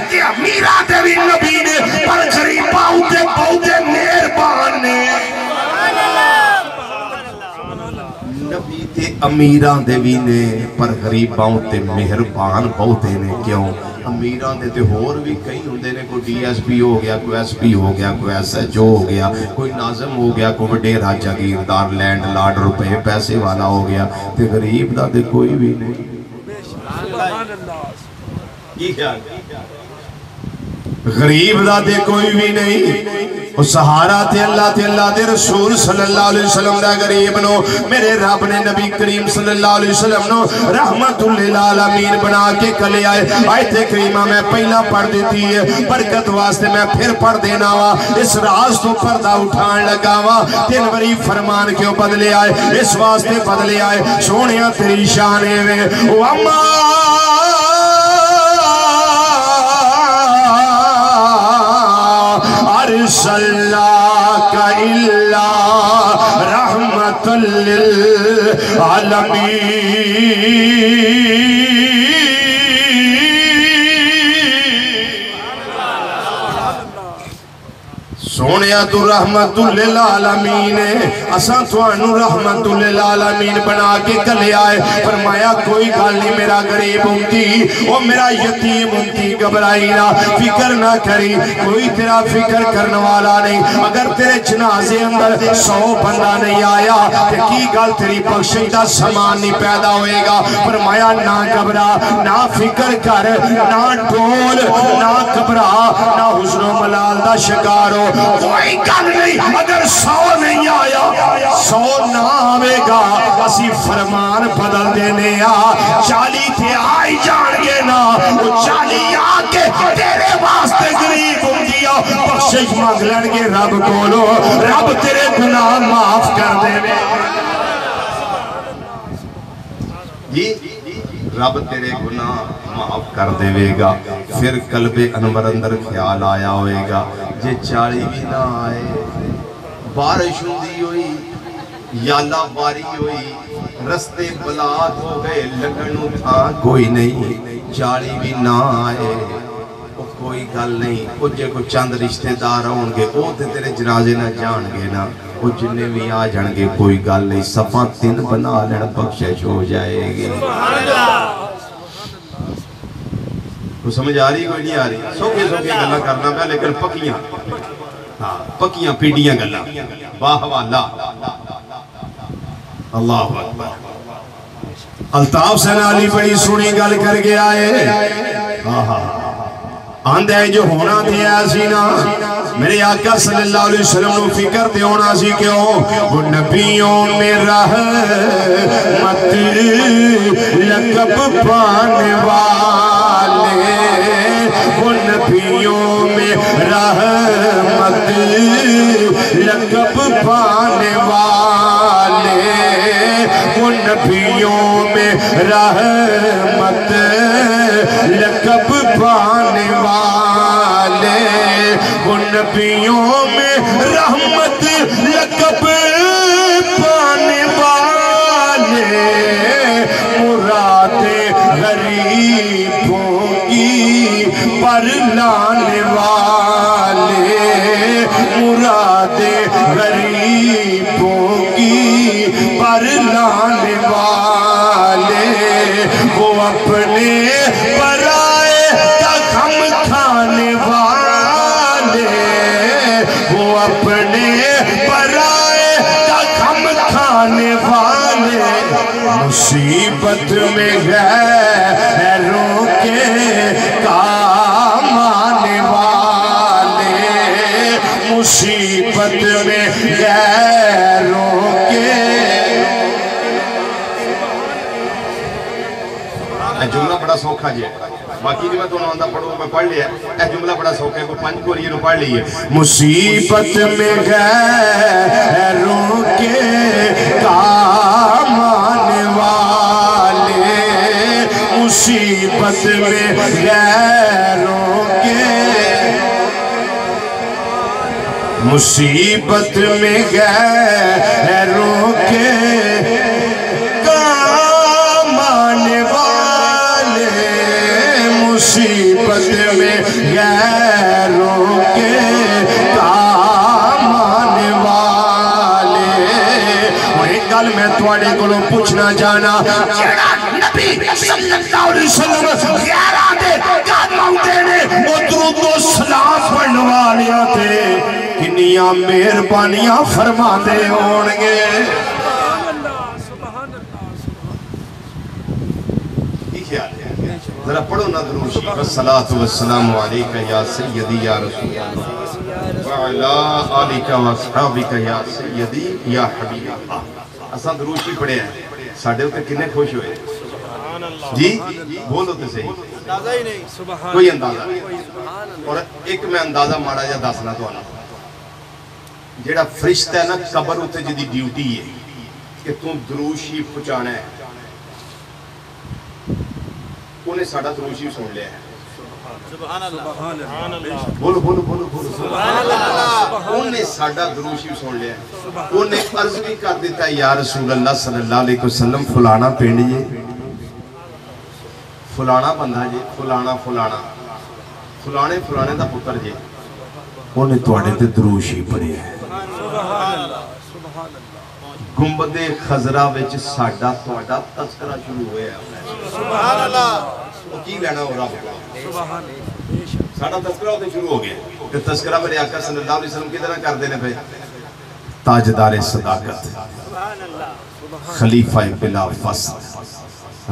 कि अमीरा दे भी नबी ने पर गरीबां उते बहुत मेहरबान ने। नबी ते अमीरां दे भी ने पर गरीबां उते मेहरबान बहुत ने। क्यों? अमीरां दे ते होर भी कई हुंदे ने, कोई DSP हो गया, कोई SP हो गया, कोई SHO हो गया, कोई नाज़म हो गया, कोई वडेरा जागीरदार लैंड लॉर्ड रुपए पैसे वाला हो गया, ते गरीब दा ते कोई भी नहीं। गरीब दा ते कोई भी नहीं। सहारा ते अल्लाह दे रसूल सल्लल्लाहु अलैहि वसल्लम दा गरीब नो मेरे रब ने नबी करीम सल्लल्लाहु अलैहि वसल्लम नो रहमतुल लिल आलमीन बना के कले आए। आयत करीमा मैं पहला पढ़ देती है, बरकत वास्ते मैं फिर पढ़ देना वा। इस राज तो पर्दा उठान लगा वा। 3 बारी फरमान क्यों बदले आए? इस वास्ते बदले आए सोनिया तेरी शान वे ओ अम्मा अरसलनाका इल्ला रहमतल लिल आलमीन। सोने सुनिया तू रहमतुल लिल आलमीन है, असां तुहानू रहमतुल लिल आलमीन बना के घल्लिया है। फरमाया कोई गल नहीं मेरा गरीब उम्मती, ओ मेरा यतीम उम्मती, घबराई ना, फिक्र ना करी, कोई तेरा फिक्र करने वाला नहीं। अगर तेरे जनाजे अंदर 100 बंदा नहीं आया तो की गल तेरी बख्शिश का समान नहीं पैदा होएगा। फरमाया ना घबरा, ना फिक्र कर, ना डोल, ना घबरा, ना हुस्नो मलाल दा शिकार हो, कोई गल नहीं। अगर 100 नहीं आया, 100 ना आवेगा, असी फरमान बदल देने आ। 40 थे आई जाएंगे ना, वो 40 आके तेरे वास्ते गरीब उम्मतिया बख्शिश मांग लेंगे रब कोलो, रब तेरे गुनाह माफ कर देवे जी, रब तेरे गुनाह माफ कर देवेगा। फिर कल्बे अनवर अंदर ख्याल आया होएगा, जे 40 भी ना आए, बारिश होंदी हुई, याला बारी हुई, रस्ते बलात हो गए, लगन था कोई नहीं, 40 भी ना आए, कोई गल नहीं। वो जो कोई चंद रिश्तेदार होंगे वो तो तेरे जनाजे ना जाएंगे ना, वो जिन्ने भी आ जाएंगे कोई गल नहीं, सफा 3 बना लेना बख्शिश हो जाएगी। तो समझ आ रही कोई नहीं आ रही? सौखे सौखे गल्लां करना पिया लेकिन पक्कियां, हाँ पक्कियां पीढ़ियां गल्लां। वाह वाला अल्लाह अकबर। अल्ताफ सनाली बड़ी सोहनी गल कर गया है, आंदा है जो होना थे ऐसी ना, मेरे आका सल्लल्लाहु अलैहि वसल्लम को फिक्र ते होना सी, क्यों? वो नबियों में रहमत लक़ब पाने वाले, वो नबियों में रहमत लक़ब पाने वाले, वो नबियों में रहमत लक़ब पाने वाले, वो नबियों में रहमत लक़ब पाने वाले, मुरादे गरीबों की पर लाने वाले, मुरादे गरीबों की पर लाने वाले, वो अपने पराए का गम खाने वाले, वो अपने पराए का गम खाने वाले, मुसीबत में गैरों के काम आने वाले, मुसीबत में गैरों के। जुमला बड़ा सौखा जी, बाकी जो मैं दोनों आंदा पढ़ो मैं पढ़ लिया, यह जुमला बड़ा सौखा है, 5 कोरी पढ़ लीए। मुसीबत में गैरों के काम आने वाले, मुसीबत में गैरों के, मुसीबत में गैरों के काम आने वाले, मुसीबत में गैरों के काम आने वाले। और एक गल मैं थोड़े को पूछना चाहना, नबी सल्लल्लाहु अलैहि वसल्लम ज़ियारा दे कदम आउंदे ने, उधरों तो सलाम पढ़ने वालियां ते किन्नियां मेहरबानियां फरमाते होणगे। जरा पढ़ो ना दुरूद, वस्सलातु वस्सलामु अलैका या सय्यदी या रसूल अल्लाह व अला आलिका व अस्हाबिका या सय्यदी या हबीब अल्लाह। असा दुरूद ही पढ़िया, साडे उत्ते किन्ने खुश होए जी, बोलो तो सही, अंदाजा ही नहीं, सुभान कोई अंदाजा। और एक मैं अंदाजा माड़ा जा दसना तुहानू, जेड़ा फरिश्ता है ना कबर उत्ते जिहदी ड्यूटी है कि तू दुरूद शरीफ पहुंचाना है, उन्हें साडा दुरूद शरीफ सुन लिया है। सुभान अल्लाह, बोलो बोलो बोलो बोलो सुभान अल्लाह। उन्हें साडा दुरूद शरीफ सुन लिया, उन्हें अर्ज भी कर दिता या रसूल अल्लाह सल्लल्लाहु अलैहि वसल्लम फलाना पिंड जी, फलाना बंदा जी, फलाना फलाना फलाने फलाने का पुत्र जी, उन्हें तुहाडे ते दुरूद ही पढ़िया है। गुंबदे खजरा विच साडा तुहाडा तज़किरा शुरू होया है। सुभान अल्लाह। वो की लेना हो रब को? सुभान अल्लाह। साडा तज़किरा उते शुरू हो गया ते तज़किरा मेरे आका सल्लल्लाहु अलैहि वसल्लम किधर करदे ने पे ताजदार सदाकत, सुभान अल्लाह, खलीफा बिला फस्ल,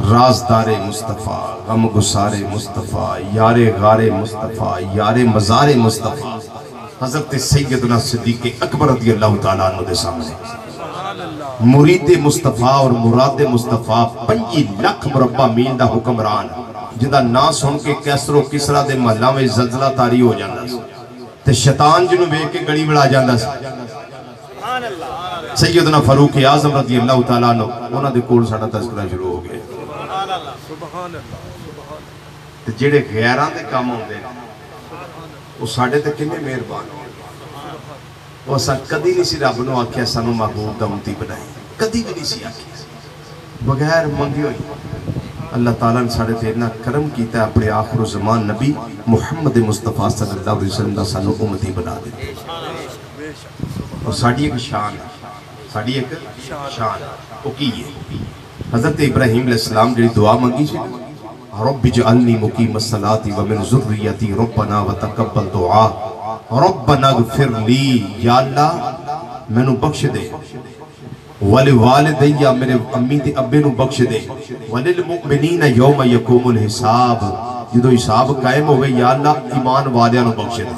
राजदारे मुस्तफ़ा, गम गुसारे मुस्तफ़ा, यारे गारे मुस्तफ़ा, यारे मज़ारे मुस्तफ़ा, हज़रत सैयदना सिद्दीक़ अकबर रज़ियल्लाहु तआला अन्हु दे सामने मुरीद मुस्तफ़ा और मुराद मुस्तफ़ा 25 लाख मुरब्बा मील दा हुक्मरान जिंदा ना सुन के कैसरो किसरा दे महलों में जलजला तारी हो जाता ते शैतान जिन्हों वेख के गली मिला जाता। सैयदना फारूक आज़म रज़ियल्लाहु तआला अन्हु उन्हां दे कोल साडा तज़किरा शुरू हो गया। ते जेड़े गैरां दे काम होंदे वो साडे ते किन्ने मेहरबान वो असा कदी नहीं सी रब नूं आख्या सानू महबूब दा उम्मती बनाई, कदी भी नहीं सी आख्या बगैर मंगे होई। अल्लाह ताला ने साडे ते इन्ना करम कीता अपने आखिर ज़मान नबी मुहम्मद मुस्तफ़ा सल्लल्लाहु अलैहि वसल्लम दा सानू उम्मती बना दिता। और साडी एक शान है, साडी एक शान वो की है? हज़रत इब्राहीम अलैहिस्सलाम जिहड़ी दुआ मंगी सी, रब्बि जअलनी मुकीमस सलाती व मिन ज़ुर्रियती रब्बना व तक़ब्बल दुआ, रब्बना ग़फ़िर ली, या अल्लाह मैनू बख्श दे, वल वालिदैया मेरे अम्मी ते अब्बे नू बख्श दे, वलिल मुमिनीना यौम यक़ूमुल हिसाब, जदों हिसाब कायम होवे या अल्लाह ईमान वालियां नू बख्श दे,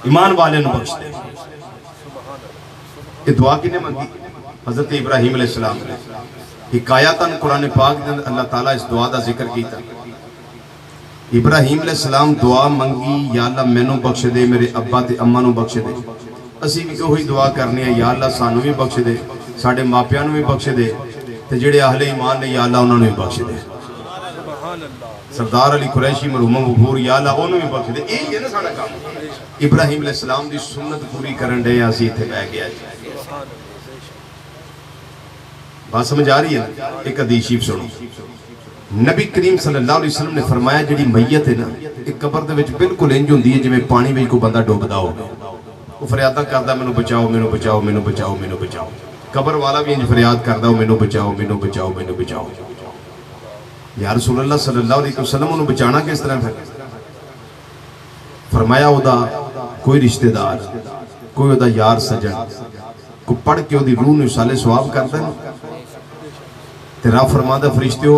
ईमान वालियां नू बख्श दे। ये दुआ किने मंगी? हज़रत इब्राहीम अलैहिस्सलाम ने हिकायतन कुरान पाक दे अंदर अल्लाह ताला इस दुआ दा जिक्र कीता। इब्राहीम अलैहिस्सलाम दुआ मंगी, या अल्लाह मैनू बख्श दे, मेरे अब्बा ते अम्मा नू बख्श दे। असी भी वही दुआ करनी है, या अल्लाह सानू भी बख्श दे, साडे मापियां नू भी बख्श दे, ते जेड़े अहले ईमान ने या अल्लाह उन्हां नू भी बख्श दे। सरदार अली कुरैशी मरहूम गफूर या अल्लाह उन्होंने भी बख्श दे। यही है ना साडा काम। इब्राहीम अलैहिस्सलाम दी सुन्नत पूरी करन दे असी इत्थे बैठ गए। बात समझ आ रही है? एक हदीस शरीफ सुनो। नबी करीम सल्लल्लाहु अलैहि वसल्लम ने फरमाया जिहड़ी मैयत है ना एक कब्र दे विच बिल्कुल इंज हुंदी है जिवें पानी विच कोई बंदा डुबदा हो, वो फरियादा करदा मैनू बचाओ मैनू बचाओ मैनू बचाओ मैनू बचाओ। कब्र वाला भी इंज फरियाद करदा मैनू बचाओ मैनू बचाओ मैनू बचाओ। या रसूल अल्लाह सल्लल्लाहु अलैहि वसल्लम उन्हें बचाना किस तरह? फिर फरमाया उदा कोई रिश्तेदार, कोई उदा यार सजन को पढ़ के उदी रूह नूं साले सवाब करदा है। ते रब फरमांदा फरिश्तिओ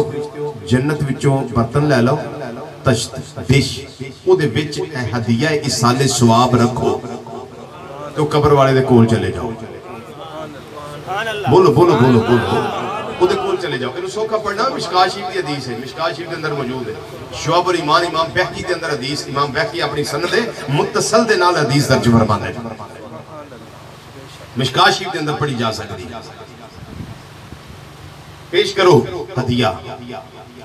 जन्नत विचों बर्तन लै लो, तश्त डिश उहदे विच हदिया इसाले सवाब रखो, तो कब्र वाले दे कोल चले जाओ। बोलो बोलो बोलो बोलो उहदे कोल चले जाओ। इहनूं सौखा पढ़ना मिशकात शरीफ की हदीस है, मिशकात शरीफ के अंदर मौजूद है। शुअबुल ईमान इमाम बैहकी के अंदर हदीस, इमाम बैहकी अपनी सनद मुत्तसल दे नाल हदीस दर्ज फरमांदा है। मिशकात शरीफ के अंदर पढ़ी जा सकती है। पेश करो हदिया,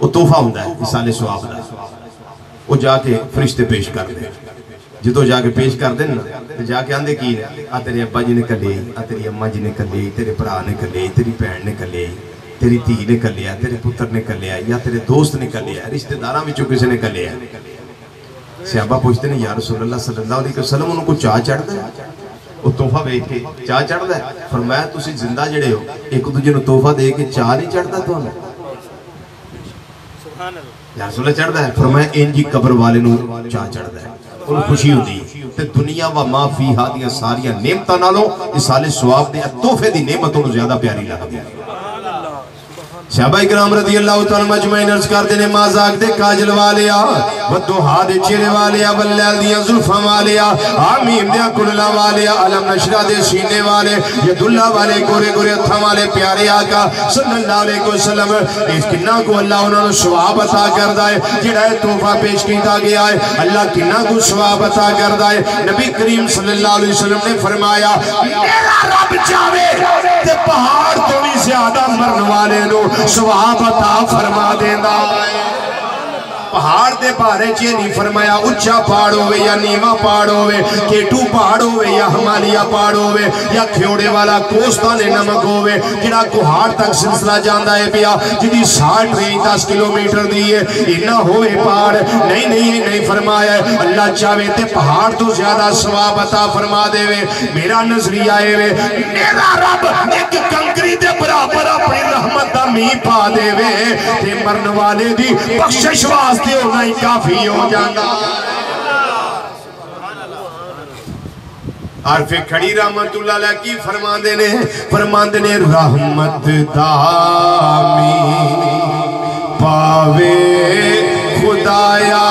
वो तोहफा होंदा है इसाले सवाब दा। वो जाके फरिश्ते पेश कर दे, जो जाके पेश कर दे ना तो जाके आंदे की आ तेरे अब्बा जी ने कले, आ तेरी अम्मा जी ने कले, तेरे भरा ने कले, तेरी भैन ने कले, तेरी धी ने कलिया, तेरे पुत्र ने कलिया, या तेरे दोस्त ने कलिया, रिश्तेदारां विचों किसी ने कलिया। सहाबा पूछते हैं या रसूल अल्लाह सल्लल्लाहु अलैहि वसल्लम उन्होंने कोई चाह चढ़ता है? वो तोहफा वेख के चाह चढ़ता है? फरमाया तुसीं जिंदा जड़े हो एक दूजे को तोहफा दे के चाह नहीं चढ़ता तुहानूं? या रसूल चढ़ता है? फरमाया इंज ही कब्र वाले नूं चाह चढ़ता है, उन्हें खुशी होती है। ते दुनिया व मा फीहा दी सारियां नेमतां नालों इसाले सवाब दे तोहफे दी नेमत उन्हें ज्यादा प्यारी लगदी है। सहाबा इकराम रज़ियल्लाहु तआला मजमईन अर्ज करदे ने माज़ाक दे काजल वालिया, वदुहा दे चेहरे वालिया, बल्लैल दियां जुल्फां वालिया, आमीम दे कुल्ला वालिया, अलम नशरा दे सीने वाले, यदुल्ला वाले, गोरे गोरे हत्थां वाले प्यारे आका सल्लल्लाहु अलैहि वसल्लम इस किन्ना को अल्लाह उन्हां नूं सवाब अता करदा है जिहड़ा तोहफा पेश कीता गया है। अल्लाह किन्ना को सवाब अता करदा है। नबी करीम सल्लल्लाहु अलैहि वसल्लम ने फरमाया मेरा रब चाहे ते पहाड़ तो भी ज्यादा मरन वाले नूं सवाब अता फरमा देंदा है। पहाड़ दे बारे च नहीं फरमाया उच्चा पहाड़ होवे या नीवा पहाड़ होवे, केटू पहाड़ होवे या हिमालय पहाड़ होवे या ख्योड़े वाला कोस्तान नमक होवे, जिहड़ा कुहाड़ तक सिलसिला जांदा है पिया, जिहदी 60 रेंज 10 किलोमीटर दी है, इन्ना होवे पहाड़ नहीं नहीं नहीं फरमाया। अल्लाह चाहे ते पहाड़ तो ज्यादा सवाब अता फरमा देवे। मेरा नजरिया है मेरा रब एक कंकरी दे बराबर अपनी रहमत दा मींह पा देवे ते मरन वाले दी बख्शिश वास्ते होना ही काफी हो जाता। और फिर खड़ी रहमतुल्लाह अलैह की फरमांदे ने रहमत दा मींह पावे खुदाया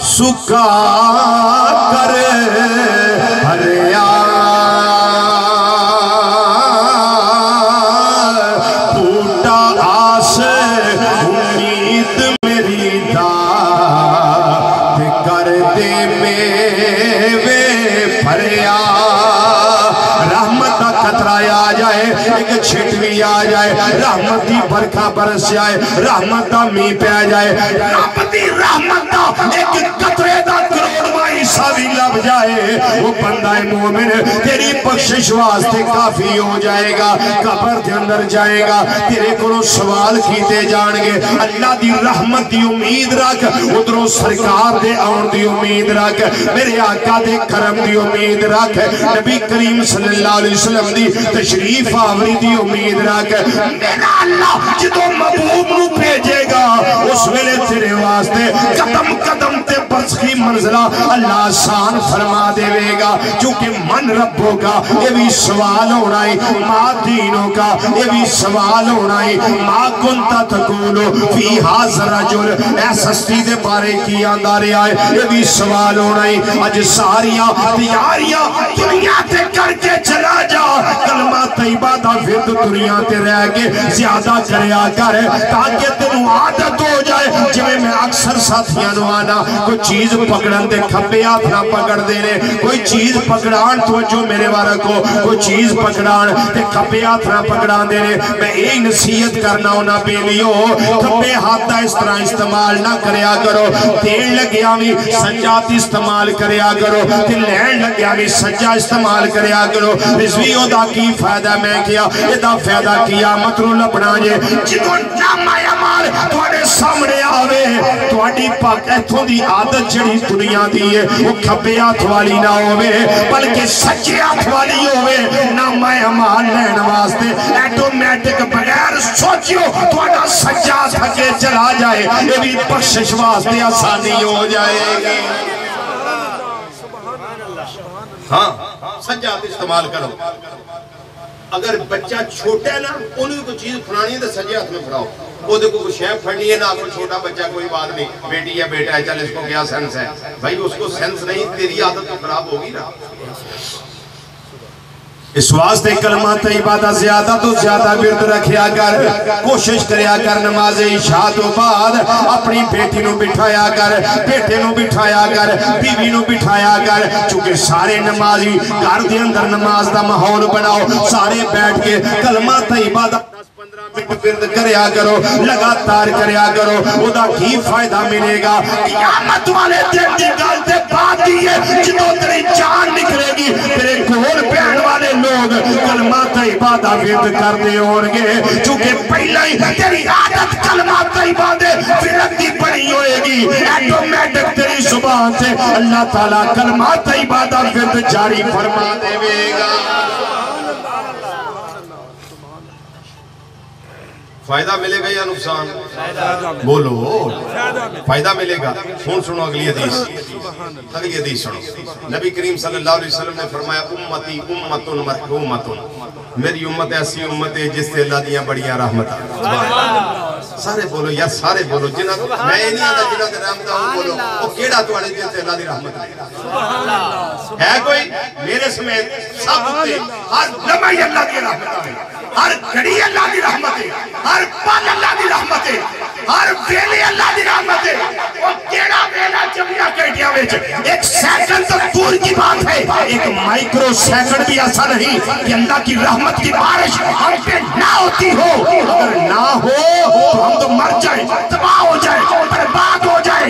सुखा कर हरिया बूटा आस उम्मीद मेरी दा कर दे मेवे भरिया। रहमत का खतरा आ जाए, एक छिट भी आ जाए, रहमत की बरखा बरस जाए, रहमत का मींह पै जाए, रब दी रहमत का एक कतरे दा करोड़वां हिस्सा भी लग जाए, वो बंदा मोमिन तेरी बख्शिश वास्ते काफी हो जाएगा। कब्र के अंदर जाएगा, तेरे को सवाल कीते जाएंगे, अल्लाह दी रहमत की उम्मीद रख, उधरों सरकार दे आउण दी उम्मीद रख, मेरे आका दे करम की उम्मीद रख, नबी करीम सल्लल्लाहु अलैहि वसल्लम दी तशरीफ आवरी दी उम्मीद रख। मेरा अल्लाह जदों महबूब नूं भेजेगा उस वेले तेरे वास्ते कदम कदम ते बरसखी मंजिला अल्लाह आसान फरमा देवेगा। क्योंकि मन रब्बों का ये भी सवाल होना है, माँ दीनों का ये भी सवाल होना है, माँ कुंता तकूलो फी हाज़र रजुल ऐ सस्ती दे बारे की आंदा रहा है, ये भी सवाल होना है। अज सारियां तैयारियां दुनिया ते करके चला जा, कलमा तैयबा दा फिर दुनिया ते रह के ज्यादा करया कर ताकि तेनू आदत हो जाए। जिवें मैं अक्सर साथियां नूं आना कोई चीज पकड़न दे खब्बे हाथ ना पकड़ देने, कोई चीज पकड़ान तवज्जो मेरे वाला को, कोई चीज पकड़ान ते खब्बे हाथ ना पकड़ा देने। मैं यही नसीहत करना होना बेलियो, खब्बे हाथ दा इस तरह इस्तेमाल ना करया करो, देन लग्या भी सज्जा इस्तेमाल करया करो ते लैन लग्या भी सज्जा इस्तेमाल करया करो। रिजवी ओदा की फायदा, मैं किया एदा फायदा कियामत नूं लभना जे जिदों नामा अमाल तुहाडे सामने आवे, तुहाडी पाक इथों दी आदत जड़ी दुनिया दी है वो खब्बे हाथ वाली ना होवे बल्कि सज्जे हाथ वाली होवे। नामा अमाल लैण वास्ते ऑटोमैटिक बगैर सोचियो तुहाडा सज्जा थके चला जाए, ये भी बख्शिश वास्ते आसानी हो जाएगी। हाँ सज्जा इस्तेमाल करो। अगर बच्चा छोटा है ना, उन्हें कोई चीज फड़ानी है तो सज्जे हाथ में फड़ाओ, वो देखो कोई शय फड़नी है ना, कोई छोटा बच्चा कोई बात नहीं, बेटी है बेटा है चल इसको क्या सेंस है भाई, उसको सेंस नहीं, तेरी आदत तो खराब होगी ना। इस वास्ते कलमा तैयबा दा ज्यादा तो ज्यादा विरद रखिया कर, कोशिश करया कर नमाज इशा तो बाद अपनी बेटी नूं बिठाया कर, बेटे नूं बिठाया कर, बीवी नूं बिठाया कर। चूंकि सारे नमाजी घर दे अंदर नमाज दा माहौल बनाओ, सारे बैठ के कलमा तैयबा दा 10-15 मिनट विरद करया करो, लगातार करया करो। ओदा की फायदा मिलेगा? क़यामत वाले दिन दी गल ते बात दी है, जदों तेरी जान निकलेगी तेरे कोल बैठण वाले लोग कलमा तैयबा दा विरद करदे होणगे, क्योंकि पहले ही तेरी आदत कलमा तैयबा दे विरद दी बनी होएगी। ऑटोमैटिक तेरी जुबान से अल्लाह ताला कलमा तैयबा दा विरद जारी फरमा देवेगा। फायदा मिलेगा या नुकसान? बोलो फायदा मिलेगा। सुनो अगली हदीस, अगली हदीस सुनो। नबी करीम सल्लल्लाहु अलैहि वसल्लम ने फरमाया उम्मती उम्मतुन मरहूमतुन, मेरी उम्मत ऐसी उम्मत है जिससे अल्लाह दी बड़ियां रहमत। सारे बोलो यार, सारे बोलो। जिन्हां मैं ये नहीं आता जिन्हां दे रहमत हो बोलो, वो केड़ा तुहाडे दिल ते अल्लाह दी रहमत है कोई? मेरे समेत सब ते हर लम्हे अल्लाह दी रहमत है, हर घड़ी अल्लाह दी रहमत है, हर पल अल्लाह दी रहमत है। हर वेले अल्लाह दी रहमत है। और केड़ा वेला जमिया कैटिया विच एक सेकंड तो दूर की बात है, एक माइक्रो सेकंड भी ऐसा नहीं कि अल्लाह की रहमत की बारिश हम पे ना होती हो। अगर ना हो तो हम तो मर जाए, तबाह हो जाए, बर्बाद हो जाए।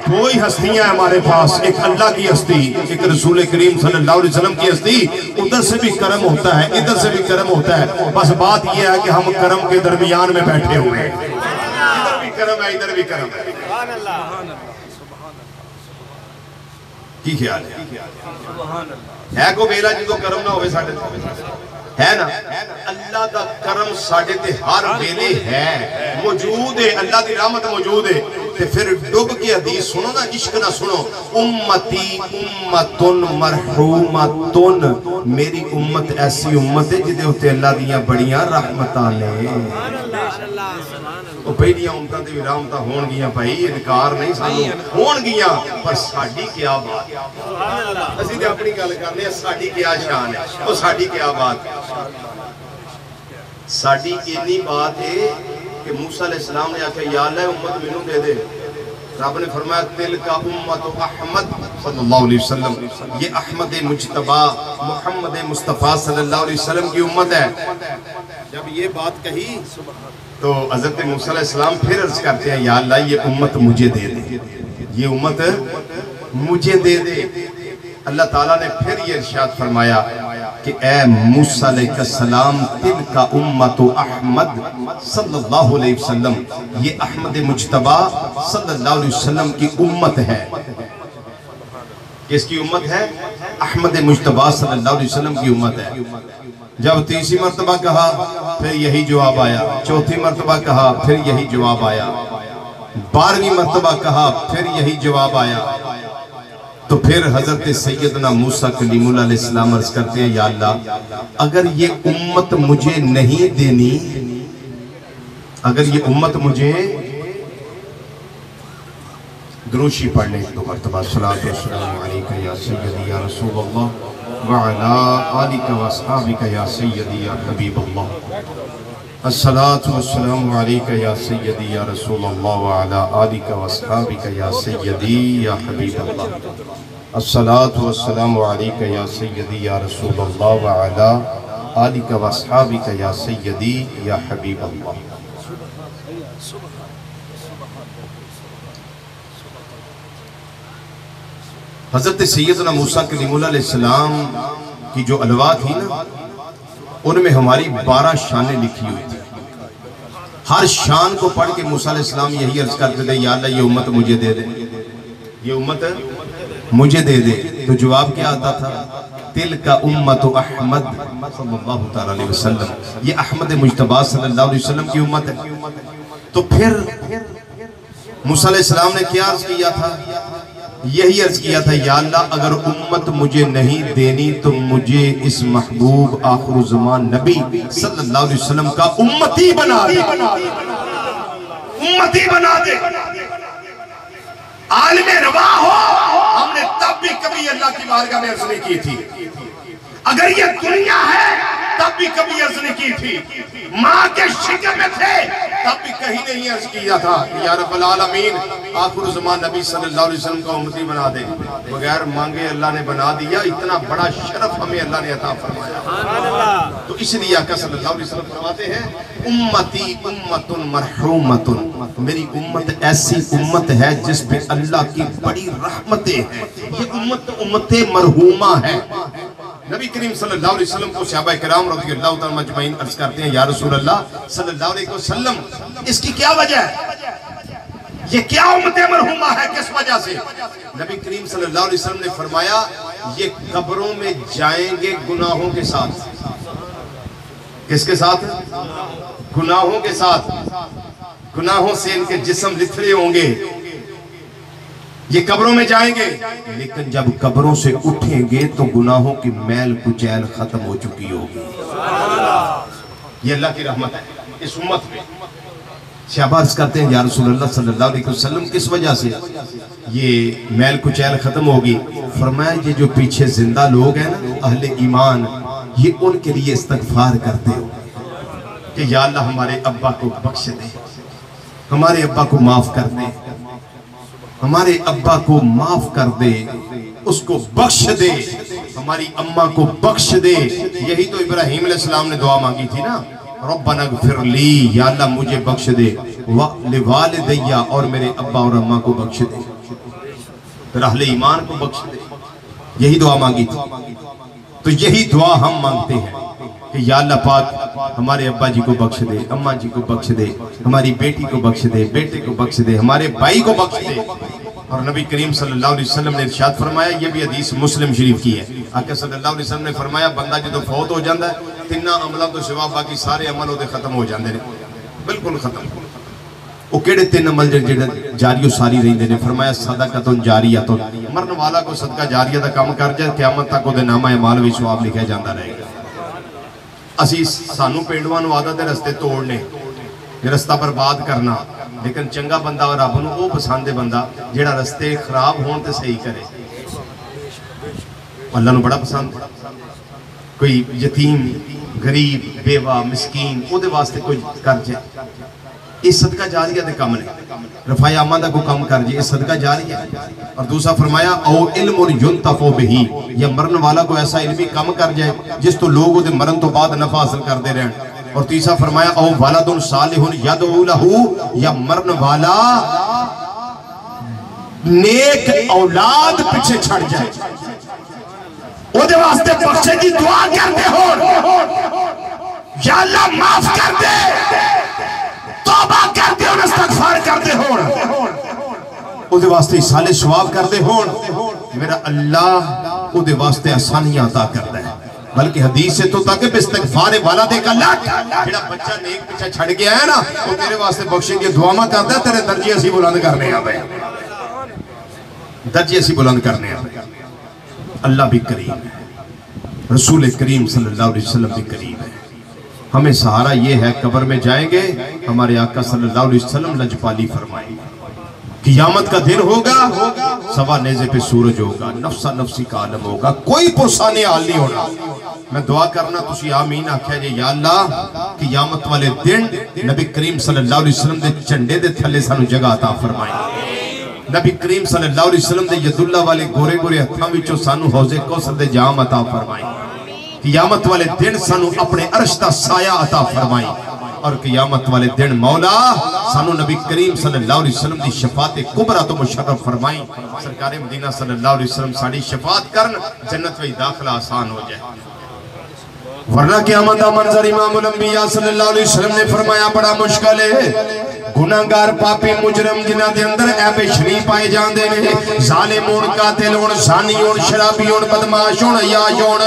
दो ही हस्तियां हमारे पास, एक अल्लाह की हस्ती, एक रसूल करीम सल्लल्लाहु अलैहि वसल्लम की हस्ती। उधर से भी कर्म होता है, इधर से भी कर्म होता है। बस बात यह है कि हम कर्म के दरमियान में बैठे हुए हैं। इधर भी कर्म है, इधर भी कर्म है। की ख्याल है को वेला जो कर्म ना होवे साडे है ना, अल्लाह का कर्म साडे ते हर वेले है, मौजूद है, अल्लाह की रहमत मौजूद है। ते फिर डुब के हदीस सुनो ना, इश्क ना सुनो। उम्मती उम्मतुन मरहूमतुन, मेरी उम्मत ऐसी उम्मत है जिदे उत्ते अल्लाह दियां बड़ियां रहमतां ने। ਉਹ ਪਹਿਲੀਆਂ ਉਮਤਾਂ ਤੇ ਵੀ ਰਹਿਮਤਾਂ ਹੋਣਗੀਆਂ ਭਾਈ, ਇਨਕਾਰ ਨਹੀਂ ਸਾਨੂੰ ਹੋਣਗੀਆਂ, ਪਰ ਸਾਡੀ ਕੀ ਬਾਤ, ਸੁਭਾਨ ਅੱਲਾਹ। ਅਸੀਂ ਤੇ ਆਪਣੀ ਗੱਲ ਕਰਨੇ ਆ, ਸਾਡੀ ਕੀ ਸ਼ਾਨ ਹੈ, ਉਹ ਸਾਡੀ ਕੀ ਬਾਤ। ਸਾਡੀ ਇੰਨੀ ਬਾਤ है कि मूसा अलैहिस्सलाम ने आख्या या अल्लाह उम्मत मैनू दे दे। रब ने फरमाया तिल का उम्मत अहमद सल्लल्लाहु अलैहि वसल्लम, ये अहमद मुज्तबा मोहम्मद मुस्तफ़ा सल्लल्लाहु अलैहि वसल्लम की उम्मत है। जब ये बात कही तो हज़रत मूसा अलैहिस्सलाम फिर अर्ज करते हैं या अल्लाह ये उम्मत मुझे दे दे, ये उम्मत मुझे दे दे। अल्लाह ताला ने फिर ये इरशाद फरमाया कि ए मूसा अलैहिस्सलाम तिल का उम्मत अहमद सल्लल्लाहु अलैहि वसल्लम, ये अहमद मुज्तबा सल्लल्लाहु अलैहि वसल्लम की उम्मत है। किसकी उम्मत है? अहमद मुज्तबा सल्लल्लाहु अलैहि वसल्लम की उम्मत है। जब तीसरी मर्तबा कहा फिर यही जवाब आया, चौथी मर्तबा कहा फिर यही जवाब आया, 12वीं मर्तबा कहा फिर यही जवाब आया। तो फिर हजरत सैयदना मूसा कलीमुल्लाह अलैहिस्सलाम अर्ज करते हैं या अल्लाह अगर ये उम्मत मुझे नहीं देनी, अगर ये उम्मत मुझे, दुरूशी पढ़ लें दो मर्तबा, सलातो वस्सलामु अलैका या सय्यदी या रसूलल्लाह व अला आलिका व अस्हाबिका या सय्यदी या हबीबल्लाह, अस्सलातु वस्सलामु अलैका या सय्यदी या रसूलल्लाह व अला आलिका व अस्हाबिका या सय्यदी या हबीबल्लाह, अस्सलातु वस्सलामु अलैका या सय्यदी या रसूलल्लाह व अला आलिका व अस्हाबिका या सय्यदी या हबीबल्लाह। हजरत सैयदना मूसा कलीमुल्लाह अलैहिस्सलाम की जो अलवा थी ना, उनमें हमारी 12 शानें लिखी हुई थी। हर शान को पढ़ के मूसा अलैहिस्सलाम यही अर्ज करते थे या अल्लाह ये उम्मत मुझे दे दे, ये उम्मत मुझे दे दे। तो जवाब क्या आता था? तिल का उम्मत अहमद सल्लल्लाहु तआला अलैहि वसल्लम, ये अहमद मुज्तबा सल्लल्लाहु अलैहि वसल्लम की उम्मत है। तो फिर मूसा अलैहिस्सलाम ने क्या अर्ज किया था? यही अर्ज किया था या अल्लाह अगर उम्मत मुझे नहीं देनी तो मुझे इस महबूब आखिर ज़मान नबी सल्लल्लाहु अलैहि वसल्लम का उम्मती बना दे, उम्मती बना दे। आलिम रवा हो, हमने तब भी कभी अल्लाह की बारगाह में अर्ज नहीं की थी। अगर ये दुनिया है तब भी कभी अर्ज नहीं की थी। माँ के शिकम में थे तब भी कहीं नहीं अर्ज किया था या रब्बुल आलमीन आखिर ज़मान नबी सल्लल्लाहु अलैहि वसल्लम का उम्मती बना दे। बगैर मांगे अल्लाह ने बना दिया। इतना बड़ा शरफ हमें अल्लाह ने अता फरमाया। तो इसलिए आका सल्लल्लाहु अलैहि वसल्लम फरमाते हैं उम्मती उम्मतुन मरहूमतुन, मेरी उम्मत ऐसी उम्मत है जिस पे अल्लाह की बड़ी रहमतें हैं। ये उम्मत उम्मत मरहूमा है। नबी करीम सल्लल्लाहु अलैहि वसल्लम को सहाबा किराम रज़ियल्लाहु तआला मजमईन अर्ज करते हैं या रसूल अल्लाह सल्लल्लाहु अलैहि वसल्लम इसकी क्या वजह है? ये क्या उम्मत मरहूमा है, किस वजह से? नबी करीम सल्लल्लाहु अलैहि वसल्लम ने फरमाया ये कब्रों में जाएंगे गुनाहों के साथ। किसके साथ? गुनाहों के साथ। गुनाहों से इनके जिस्म लिथड़े होंगे, ये कब्रों में जाएंगे, लेकिन जब कब्रों से उठेंगे तो गुनाहों की मैल कुचैल खत्म हो चुकी होगी। ये अल्लाह की रहमत है इस उम्मत पे। शहबाज करते हैं या रसूलुल्लाह सल्लल्लाहु अलैहि वसल्लम किस वजह से ये मैल कुचैल खत्म होगी? फरमाया ये जो पीछे जिंदा लोग हैं ना, अहले ईमान, ये उनके लिए इस्तगफार करते हो कि या अल्लाह हमारे अब्बा को बख्श दे, हमारे अब्बा को माफ कर दे, हमारे अब्बा को माफ कर दे, उसको बख्श दे, हमारी अम्मा को बख्श दे। यही तो इब्राहिम अलैहिस्सलाम ने दुआ मांगी थी ना, रब्बना गफिरली, या अल्लाह मुझे बख्श दे, वालिदैया, और मेरे अब्बा और अम्मा को बख्श दे, फिर अहले ईमान को बख्श दे। यही दुआ मांगी थी। तो यही दुआ हम मांगते हैं कि या अल्लाह पाक हमारे अब्बा जी को बख्श दे, अम्मा जी को बख्श दे, हमारी बेटी को बख्श दे, बेटे को बख्श दे, हमारे भाई को बख्श दे। और नबी करीम सल्लल्लाहु अलैहि वसल्लम ने इरशाद फरमाया, ये भी हदीस मुस्लिम शरीफ की है, आका सल्लल्लाहु अलैहि वसल्लम ने फरमाया, बंदा जो फौत हो जाता है, तिना अमलों तो सिवा बाकी सारे अमल उहदे खत्म हो जाते हैं, बिल्कुल खत्म। वो केड़े तीन अमल जिहड़े जारियो सारी रहिंदे ने? फरमाया सदकातुन जारियतुन, मरन वाला को सदका जारिया का काम कर जाए, क़यामत तक उहदे नामा अमाल विच सवाब लिखा जाता रहेगा। असी सानू पेंडुआं नूं आदत है रस्ते तोड़ने, रस्ता बर्बाद करना, लेकिन चंगा बंदा और रब नूं वो पसंद है बंदा जिहड़ा रस्ते खराब होण ते सही करे। अल्लाह नूं बड़ा पसंद। कोई यतीम, गरीब, बेवा, मिसकीन, उहदे वास्ते कोई कर जाए, ये सदका जारिया दे काम ने। रफाया अम्मा दा कोई काम कर जाए, सदका जारिया। और दूसरा फरमाया औ इल्मुन युंतफु बिही, या मरन वाला कोई ऐसा इल्मी काम कर जाए जिस तो लोग उहदे मरन तो बाद नफा हासिल करते रहन। और तीसरा फरमाया औ वलदुन सालिहुन यदउ लहू, या मरन वाला नेक औलाद पीछे छड़ जाए, ओदे वास्ते बख्शे दी दुआ करदे हो, या अल्लाह माफ कर दे, तौबा करदे हो, इस्तगफार करदे हो, ओदे वास्ते साले सवाब करदे हो, मेरा अल्लाह ओदे वास्ते आसानियां अता करदा है। बल्कि हदीस से तो तक इस्तगफार वाला दे का लट, जेड़ा बच्चा नेक पीछे छड़ गया है ना, वो तेरे वास्ते बख्शे दी दुआवां करदा, तेरे दर्जे असी बुलंद करने आ भाई, दर्जे असी बुलंद करने आ। अल्लाह भी करीम है, रसूल करीम सल्लल्लाहु अलैहि वसल्लम भी करीम है। हमें सहारा ये है, कब्र में जाएंगे हमारे आका सल्लल्लाहु अलैहि वसल्लम लजपाली फरमाएंगे, क़यामत का दिन होगा, सवा नेज़े पे सूरज होगा, नफ्सा नफ्सी का आलम होगा, कोई पुरसाने हाल नहीं होना। मैं दुआ करना, तुसी आमीन आख्या जे, या अल्लाह क़यामत वाले दिन नबी करीम सल्लल्लाहु अलैहि वसल्लम दे झंडे दे थल्ले सानू जगह अता फरमाए। नबी करीम सल्लल्लाहु अलैहि वसल्लम दे यदुल्ला वाले गोरे गोरे हत्थां विचों सानू हौज़े कौसर दे जाम अता फरमाए। क़यामत वाले दिन सानू अपने अर्श दा साया अता फरमाए। और क़यामत वाले दिन मौला सानू नबी करीम सल्लल्लाहु अलैहि वसल्लम दी शफात कुबरा तो मुशर्रफ फरमाई। सरकार मदीना सल्लल्लाहु अलैहि वसल्लम साडी शफात करन, जन्नत में दाखिला आसान हो जाए। वरना क़यामत दा मंजर इमामुल अंबिया सल्लल्लाहु अलैहि वसल्लम ने फरमाया बड़ा मुश्किल है। गुनाहगार पापी मुजरम जिन्हां दे अंदर ऐबे शरीफ पाए जांदे ने, जालिम होण, कातिल होण, ज़ानी होण, शराबी होण, बदमाश होण, याज होण,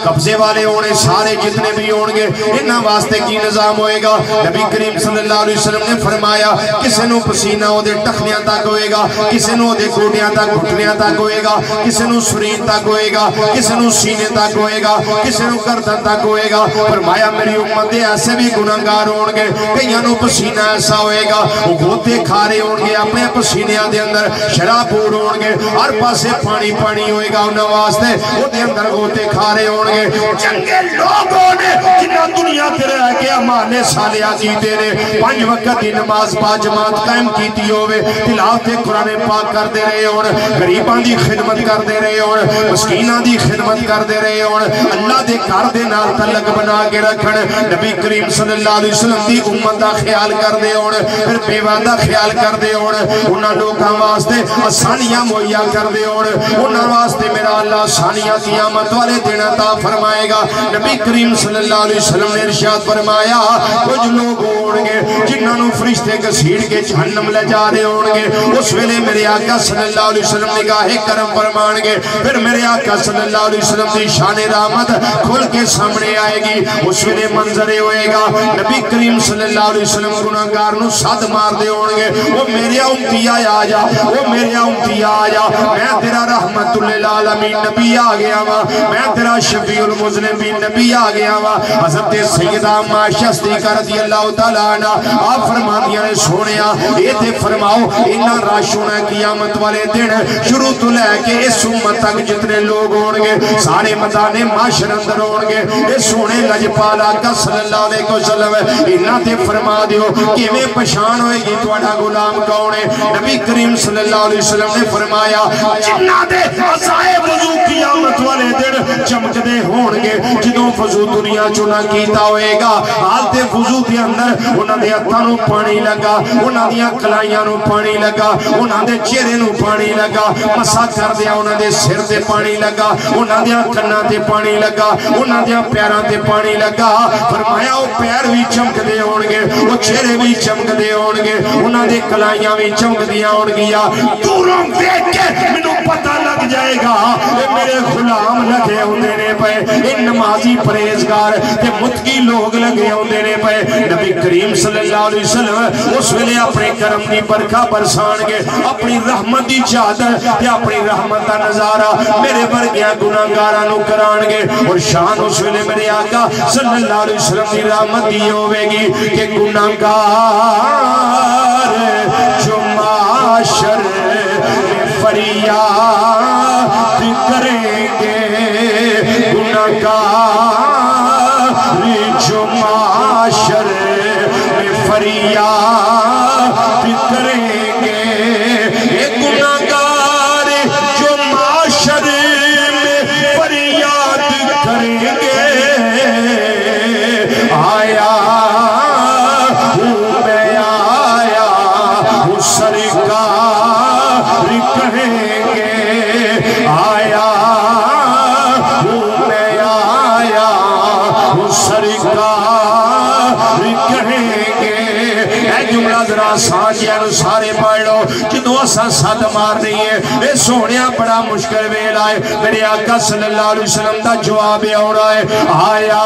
कब्जे वाले होणे, सारे जितने भी होणगे, इन्हां वास्ते की निजाम होएगा? नबी करीम सल्लल्लाहु अलैहि वसल्लम ने फरमाया किसे नूं पसीना ओदे टखनियां तक होएगा, किसे नूं ओदे गोडियां तक, घुटनियां तक होएगा, किसे नूं शरीर तक होएगा, किसे नूं सीने तक होएगा, किसे नूं गर्दन तक होएगा। फरमाया मेरी उम्मत दे ऐसे भी गुनाहगार होणगे, कईयां नूं पसीना ऐसा होएगा वो गोते खा रहे होंगे अपने पसीनिया दे अंदर, शराबूर होंगे, हर पासे पानी पानी होएगा उन्हां वास्ते, ओदे अंदर गोते खा रहे होंगे। चंगे लोग होने जिन्हां दुनिया ते रह के अमाने सालिया कीते ने, 5 वक्त दी नमाज पा जमात कायम कीती होवे, तिलावत कुरान पाक करदे रहे होण, गरीबां दी खिदमत करदे रहे होण, मिस्कीनां दी खिदमत करदे रहे होण, अल्लाह दे घर दे नाल तल्लक बना के रखण, नबी करीम सल्लल्लाहु अलैहि वसल्लम दी उम्मत दा ख्याल करदे होण, फिर बेवा दा ख्याल करदे होण, उन्हां लोकां वास्ते आसानियां मुहैया करदे होण, उन्हां वास्ते मेरा अल्लाह आसानियां क़यामत वाले दिन अता फरमाएगा। नबी करीम सल्लल्लाहु अलैहि वसल्लम ने इरशाद फरमाया कुछ लोग होणगे जिन्हां नूं फरिश्ते घसीट के जहन्नम ले जा रहे होणगे, उस वेले मेरे आका सल्लल्लाहु अलैहि वसल्लम निगाहे करम फरमाणगे, फिर मेरे आका सल्लल्लाहु अलैहि वसल्लम दी शान रहमत खुल के सामने आएगी। उस वेले मंजर होएगा नबी करीम सल्लल्लाहु अलैहि वसल्लम गुनाहगार नूं सद मारदे होणगे, ओ मेरे उम्मतिया आ जा, ओ मेरे उम्मतिया आ जा, मैं तेरा रहमतुल लिल आलमीन नबी आ गया वा, मैं तेरा शफीउल मुज़निबीन नबी आ गया वा। हज़रत सैयदा माशा सिद्दीक़ा रज़ियल्लाहु तआला अन्हा आप फरमादियां ने सोनिया ये ते फरमाओ इन्ना रश होना क़यामत वाले दिन, शुरू तो लैके इस उम्मत तक जितने लोग होंगे सारे मैदाने माशर अंदर होंगे। ये सोने लजपाल आका सल्लल्लाहु अलैहि वसल्लम इन्ना ते फरमा दियो किवें पहचान होएगी तुहाडा गुलाम कौन है। नबी करीम सल्लल्लाहु अलैहि वसल्लम ने फरमाया जिन्ना दे अज़ाए वज़ू क़यामत वाले दिन चमकदे होंगे, जदों वज़ू दुनिया चों ना कीता होएगा हालते वज़ू दे अंदर उन्हां दे हत्थां नूं पानी लगा, उन्हां दियां कलाइयां नूं पानी लगा, उन्हां दे चेहरे नूं पानी लगा, मसा करदियां उन्हां दे सिर ते पानी लगा, उन्हां दियां कन्नां ते पानी लगा, उन्हां दियां पैरां ते पानी लगा। फरमाया वो पैर भी चमकदे होणगे, वो चेहरे भी चमकदे होणगे, उन्हां दे कलाइयां भी चमकदियां होणगियां। दूरों देख के मैनूं पता लग जाएगा ये मेरे गुलाम लगे होंदे ने पे, ये नमाजी परहेजगार ते मुत्की लोग लगे होंदे ने पे। नबी करीम सल्लल्लाहु अलैहि वसल्लम उस वेले अपने करम दी बरखा बरसाणगे, अपनी रहमत दी चादर ते अपनी रहमत दा नजारा मेरे वर्गियां गुनाहगारां नूं कराणगे। और शान उस वेले मेरे आका सल्लल्लाहु अलैहि वसल्लम दी रहमत दी होवेगी कि गुनाहगार जो माशर में फरियाद करेंगे, गुनाहगार जो माशर में फरियाद करेंगे, गुनाहगार जो माशर में फरियाद करेंगे। आया हूँ मैं आया हूँ सरकार कहेंगे, आया हूँ मैं आया हूँ सरकार कहेंगे। जुमला जरा साझिया सारे पढ़ लो, जो असा सद मार रही है ये सोने बड़ा मुश्किल वेला है। मेरे आका सल्लल्लाहु अलैहि वसल्लम का जवाब आ रहा है आया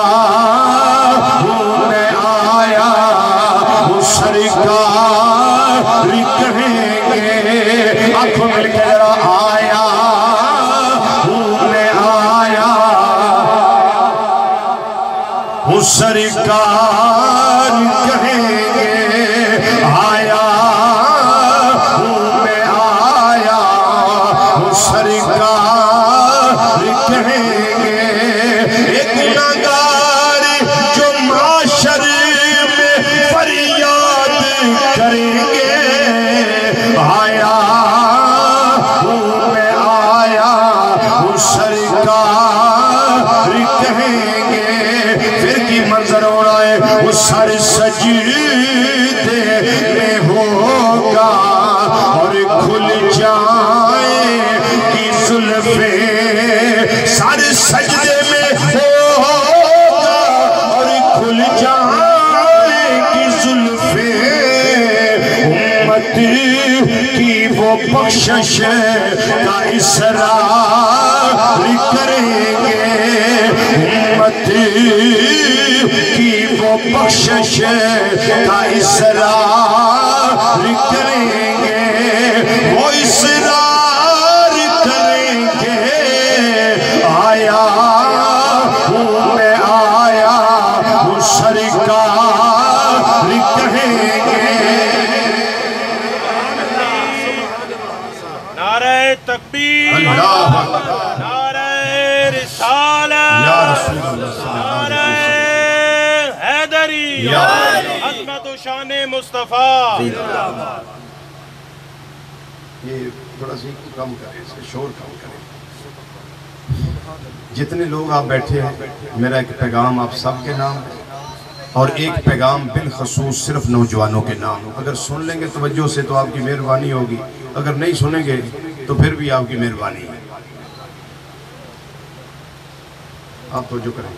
हूँ मैं आया हूँ सरकार कहेंगे। आंखों मिल के जरा आया हूँ मैं आया हूँ सरकार कहेंगे, आया हूँ मैं आया हूँ सरकार कहेंगे। एक गुनाहगार जो माशर में फरियाद करेंगे, आया हूँ मैं आया हूँ सरकार कहेंगे। फिर की मंजर हो रहा है वो सर सजदे में होगा और खुल जाएगी जुल्फे, सर सजदे में होगा और खुल जाएगी जुल्फे। उम्मत की वो बख्शिश का इसरार करेंगे, उम्मत की वो बख्शिश का इसरार करेंगे, वो इसरार करेंगे। आया हूँ मैं आया हूँ सरकार कहेंगे। नारे तकबीर, नारे रिसालत, नारे हैदरी, अज़मत व शान मुस्तफा। ये थोड़ा सी कम करें, इसका शोर कम करें। जितने लोग आप बैठे हैं मेरा एक पैगाम आप सबके नाम और एक पैगाम बिलखसूस सिर्फ नौजवानों के नाम। अगर सुन लेंगे तवज्जो से तो आपकी मेहरबानी होगी, अगर नहीं सुनेंगे तो फिर भी आपकी मेहरबानी है। आप तवज्जो करें।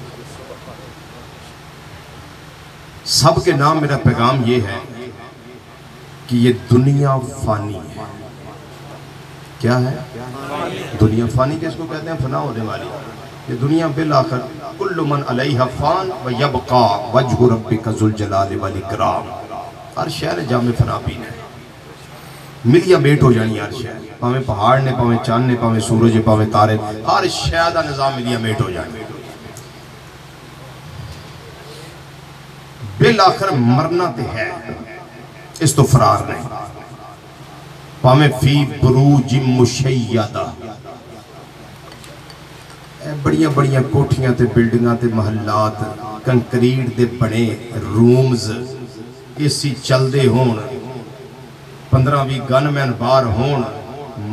सबके नाम मेरा पैगाम ये है कि ये दुनिया फानी है। क्या है? दुनिया फानी किसको कहते हैं? फना होने वाली। ये दुनिया बिल आखिर कुल्लु मन अलैहा फान व यबका वजहु रब्बिका ज़ुल जलाल वल इकराम। हर शहर जामे फना पीना है। मिलिया मेट हो जानी हर शह, भावें पहाड़ ने, भावें चंद ने, भावें सूरज ने, भावें तारे, हर शह का निजाम मिलिया मेट हो जाए। बिल आखिर मरना तो है, इस तो फरार नहीं। भावें फी बुरूज मुशय्यदा, बड़ियां बड़ियां कोठियां ते बिल्डिंगां ते महलात कंक्रीट दे बने रूम्स, एसी चलते होण, 15-20 गनमैन बाहर होण,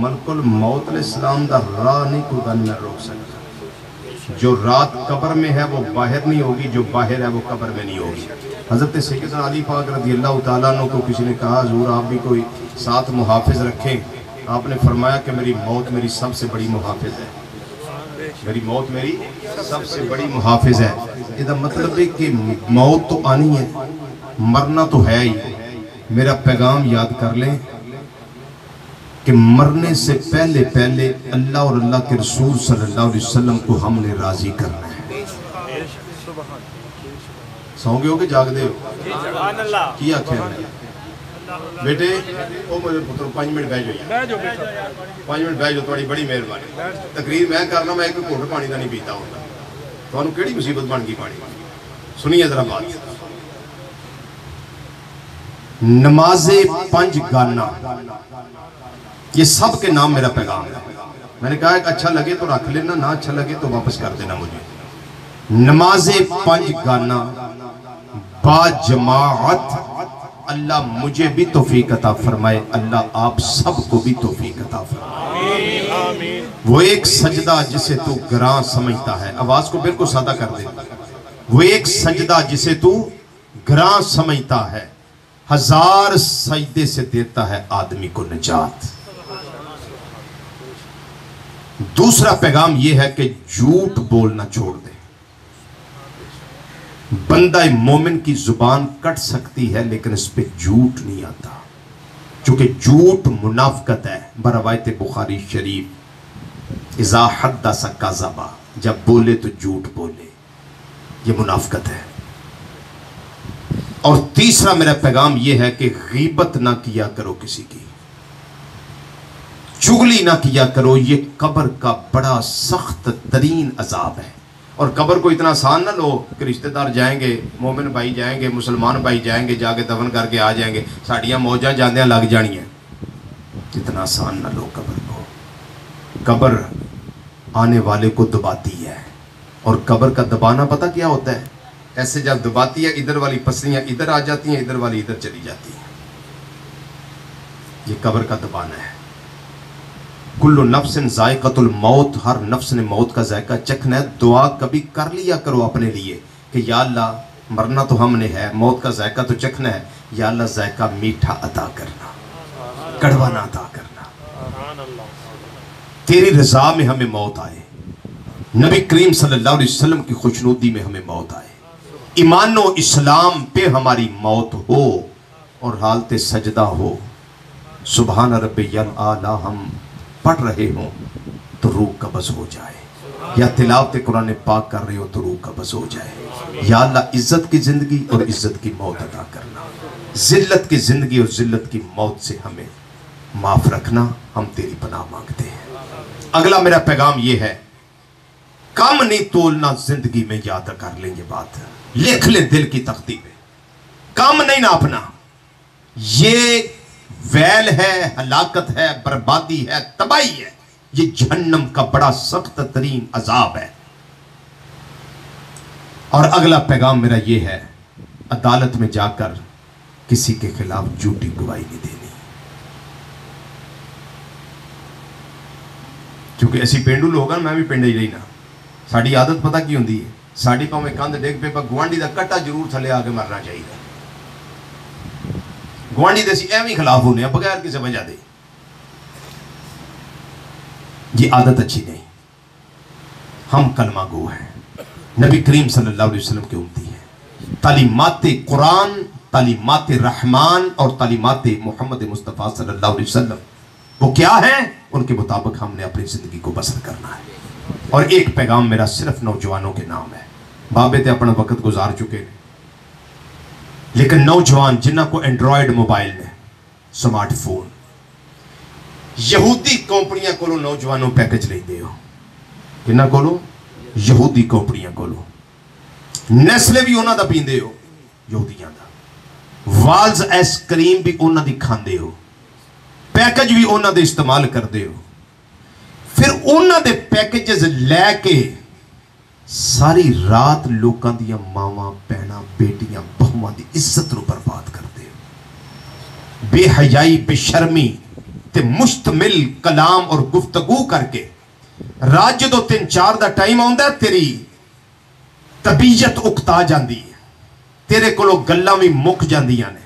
मलकुल मौत अलैहिस्सलाम दा राह नहीं कोई गनमैन रोक सकता। जो रात कब्र में है वो बाहर नहीं होगी, जो बाहर है वो कब्र में नहीं होगी। हज़रत सैयदना अली पाक रज़ियल्लाहु ताला अन्हु को किसी ने कहा, हुज़ूर आप भी कोई साथ मुहाफिज रखें। आपने फरमाया कि मेरी मौत मेरी सबसे बड़ी मुहाफिज है, मेरी मौत मेरी सबसे बड़ी मुहाफिज है। इसका मतलब है कि मौत तो आनी है, मरना तो है ही। मेरा पैगाम याद कर लें कि मरने से पहले पहले अल्लाह और अल्लाह के रसूल सल्लल्लाहु अलैहि वसल्लम को हमने राजी करना है। सौंगे हो कि जागदे हो? की आख्या बेटे ओ मेरे पुत्र 5 मिनट बह जाओ, 5 मिनट बह जाओ, थोड़ी बड़ी मेहरबानी। तकरीर मैं करना, मैं एक घुट पानी का नहीं पीता होता। तुहानू केड़ी मुसीबत बन गई पानी? सुनिए जरा बात। नमाजे 5 गाना, ये सब के नाम मेरा पैगाम है। मैंने कहा अच्छा लगे तो रख लेना, ना अच्छा लगे तो वापस कर देना मुझे। नमाजे 5 गाना बाजमाअत, अल्लाह मुझे भी तौफीक अता फरमाए, अल्लाह आप सबको भी तौफीक अता फरमाए। वो एक सजदा जिसे तू ग्रां समझता है, आवाज को बिल्कुल सादा कर दे। वो एक सजदा जिसे तू ग्रां समझता है, 1000 सजदे से देता है आदमी को निजात। दूसरा पैगाम यह है कि झूठ बोलना छोड़ दे। बंदा मोमिन की जुबान कट सकती है लेकिन इस पे झूठ नहीं आता, क्योंकि झूठ मुनाफकत है। बरवायत बुखारी शरीफ, इज़ा हद्दस कज़बा, जब बोले तो झूठ बोले, ये मुनाफकत है। और तीसरा मेरा पैगाम यह है कि गीबत ना किया करो किसी की, चुगली ना किया करो। ये कब्र का बड़ा सख्त तरीन अजाब है। और कब्र को इतना आसान ना लो कि रिश्तेदार जाएंगे, मोमिन भाई जाएंगे, मुसलमान भाई जाएंगे, जाके दफन करके आ जाएंगे, साड़ियाँ मौजा जांदियां लग जानियां। इतना आसान ना लो कब्र को। कब्र आने वाले को दबाती है, और कब्र का दबाना पता क्या होता है? ऐसे जब दबाती है, इधर वाली पसलियाँ इधर आ जाती हैं, इधर वाली इधर चली जाती हैं। ये कब्र का दबाना है। कुल्लु नफ्सिन जायक़तुल मौत, हर नफ्स ने मौत का जायका चखना है। दुआ कभी कर लिया करो अपने लिए कि या अल्लाह मरना तो हमने है, मौत का जायका तो चखना है, या अल्लाह जायका मीठा अता करना, कड़वा ना अता करना। तेरी रजा में हमें मौत आए, नबी करीम सल्लल्लाहु अलैहि वसल्लम की खुशनुदी में हमें मौत आए, ईमान व इस्लाम पे हमारी मौत हो और हालत सजदा हो। सुभान रब्बियल आला हम पढ़ रहे हो तो रूह कब्ज़ हो जाए, या तिलावत कुरान पाक कर रहे हो तो रूह कब्ज़ हो जाए। या अल्लाह इज्जत की जिंदगी और इज्जत की मौत अता करना, जिल्लत की जिंदगी और जिल्लत की मौत से हमें माफ रखना। हम तेरी पनाह मांगते हैं। अगला मेरा पैगाम यह है, कम नहीं तोलना जिंदगी में, याद कर लेंगे बात, लिख ले दिल की तख्ती पे, कम नहीं नापना। ये वैल है, हलाकत है, बर्बादी है, तबाही है। ये जहन्नम का बड़ा सख्त तरीन अजाब है। और अगला पैगाम मेरा यह है, अदालत में जाकर किसी के खिलाफ झूठी गवाही नहीं देनी, क्योंकि ऐसी पेंडू लोग हैं, मैं भी पिंड ही रही ना, साड़ी आदत पता की होंगी है, साड़ी भावें कंध डिग पे पर गुआढ़ी का कट्टा जरूर थले आके मरना चाहिए। गुआढ़ी दे एवं खिलाफ होने बगैर किसी वजह दे, ये आदत अच्छी नहीं। हम कलमा गो हैं, नबी करीम सल्लल्लाहु अलैहि वसल्लम के उम्मती हैं। तालीमात कुरान, तालीमात रहमान और तालीमात मोहम्मद मुस्तफ़ा सल्लल्लाहु अलैहि वसल्लम वो क्या है, उनके मुताबिक हमने अपनी जिंदगी को बसर करना है। और एक पैगाम मेरा सिर्फ नौजवानों के नाम है। बाबे ते अपना वक्त गुजार चुके हैं, लेकिन नौजवान जिन्हों को एंड्रॉयड मोबाइल ने, स्मार्टफोन, यहूदी कंपनियां कोलों नौजवानों पैकेज लेंदे हो, किन्ना कोलों? यहूदी कंपनियां कोलों। नेस्ले भी उन्हां दा पींदे हो, यहूदियां दा। वाल्स आइसक्रीम भी उन्हां दी खांदे हो, पैकेज भी उन्हां दे इस्तेमाल करदे हो। फिर उन्हां दे पैकेजेस लैके सारी रात लोकां दियां मावां भैणां बेटियां बहुआं दी इज्जत नूं बर्बाद करदे हो। बेहयाई बेशर्मी ते मुश्तमिल कलाम और गुफ्तगू करके रात जो 3-4 का टाइम आउंदा तेरी तबीयत उकता जाती है, तेरे कोलों गल्लां भी मुक जांदियां ने,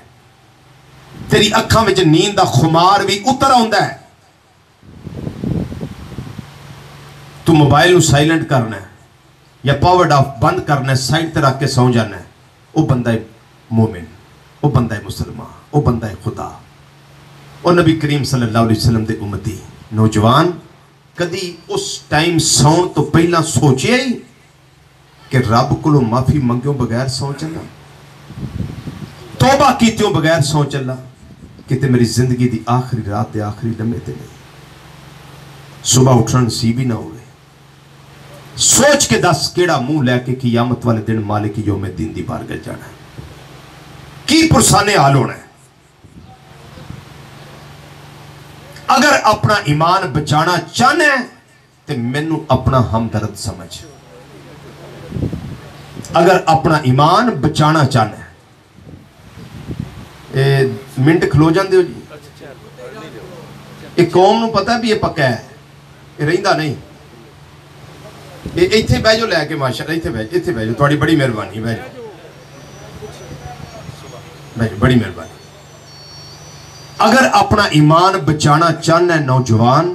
तेरी अखां विच नींद का खुमार भी उतर आउंदा है। तू मोबाइल नूं साइलेंट करना है या पावर ऑफ बंद करना है, साइड ते रख के सौ जाना है, वह बंदा है मोमिन, वह बंदा है मुसलमान, वह बंदा है खुदा। और नबी करीम सल्लल्लाहु अलैहि वसल्लम दे उम्मती नौजवान कदी उस टाइम सौण तो पहला सोचिया ही कि रब को माफी मंग्यों बगैर सौ चला, तौबा कीतियों बगैर सौ चला, किते मेरी जिंदगी की आखिरी रात के आखिरी लम्हे ते नहीं, सुबह उठना नसीब ही ना हो। सोच के दस केड़ा मुंह लैके कियामत वाले दिन मालिक यौम दीन दी बारगाह जाना है, की पुरसाने हाल होना है। अगर अपना ईमान बचाना चाहना है तो मैनू अपना हमदर्द समझ। अगर अपना ईमान बचाना चाहना है, मिनट खलो जाते हो जी, ये कौम नू पता भी ये पक्का है, ये रहिंदा नहीं। इत्थे बह जाओ लैके माशाअल्लाह, इत्थे बह जाओ, थोड़ी बड़ी मेहरबानी, बह जाओ, बड़ी मेहरबानी। अगर अपना ईमान बचाना चाहना है नौजवान,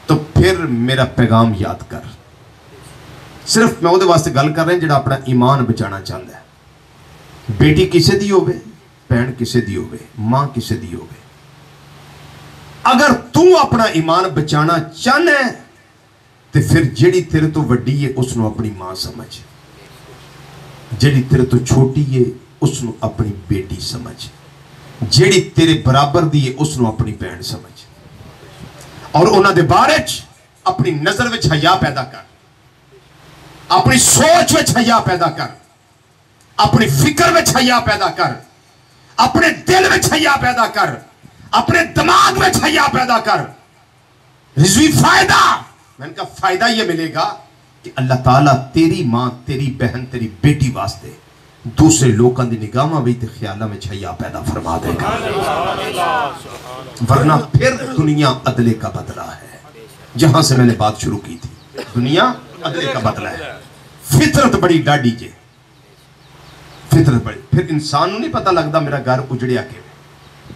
तो फिर मेरा पैगाम याद कर। सिर्फ मैं उहदे वास्ते गल कर रहा जिहड़ा अपना ईमान बचाना चाहता है। बेटी किसे दी होवे, भैन किसे दी होवे, मां किसे दी होवे, अगर तू अपना ईमान बचाना चाहना है तो फिर जिहड़ी तेरे तो वड्डी है उसनों अपनी मां समझ, जिहड़ी तेरे तो छोटी है उसनों अपनी बेटी समझ, जिहड़ी तेरे बराबर दी है उसनों अपनी भैन समझ। और उन्हां दे बारे च अपनी नजर विच हया पैदा कर, अपनी सोच विच हया पैदा कर, अपनी फिक्र विच हया पैदा कर, अपने दिल विच हया पैदा कर, अपने दिमाग में हया पैदा कर। रिजवी फायदा, मैंने कहा फायदा यह मिलेगा कि अल्लाह ताला तेरी मां, तेरी बहन, तेरी बेटी वास्ते दूसरे लोगों की निगाहों में ख्यालों में हया पैदा फरमा देगा। वरना फिर दुनिया अदले का बदला है, जहां से मैंने बात शुरू की थी, दुनिया अदले का बदला है। फितरत बड़ी डाढ़ी जे, फितरत बड़ी, फिर इंसान नहीं पता लगता मेरा घर उजड़िया किवें,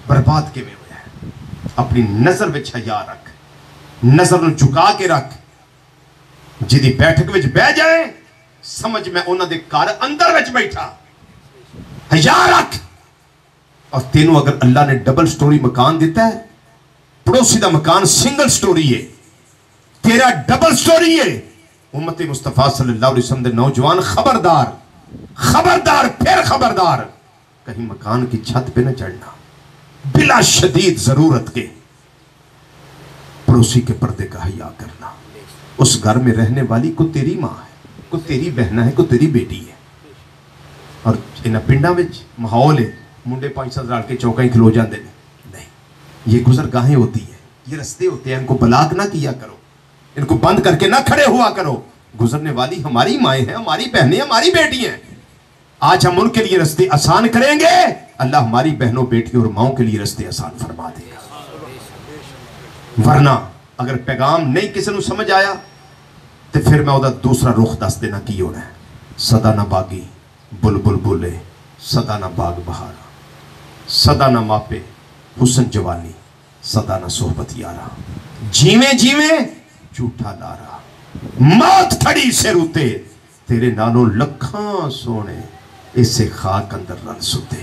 बर्बाद किवें होया है। अपनी नजर विच हया रख, नजर नूं झुका के रख। जिदी बैठक विच बह जाए समझ मैं उन्हां दे घर अंदर विच बैठा, हया रख। और तेनों अगर अल्लाह ने डबल स्टोरी मकान दिता है, पड़ोसी का मकान सिंगल स्टोरी है, तेरा डबल स्टोरी है। उम्मत मुस्तफा सल्लल्लाहु अलैहि वसल्लम दे नौजवान खबरदार, खबरदार, फिर खबरदार, कहीं मकान की छत पे न चढ़ना। बिला शदीद जरूरत के पड़ोसी के पर्दे का हया करना। उस घर में रहने वाली को तेरी मां है, को तेरी बहना है, को तेरी बेटी है। और इन पिंडा में माहौल है, मुंडे 5-7 रल के चौका ही खलो जाते हैं। नहीं, ये गुजरगाहें होती है, ये रस्ते होते हैं, इनको ब्लॉक ना किया करो, इनको बंद करके ना खड़े हुआ करो। गुजरने वाली हमारी माएँ हैं, हमारी बहनें, हमारी बेटी हैं। आज हम उनके लिए रास्ते आसान करेंगे, अल्लाह हमारी बहनों, बेटियों और माओं के लिए रास्ते आसान फरमा देगा। वरना अगर पैगाम नहीं किसी को समझ आया तो फिर मैं उदा दूसरा रुख दस देना की होना है। सदा ना बागी बुलबुल बोले, सदा ना बाग बहारा, सदा ना मापे हुसन जवानी, सदा ना सोहबत यारा। जीवे जीवे झूठा लारा, मौत खड़ी से रूते, तेरे नालों लखां सोने, इसे खाक अंदर रल सुते।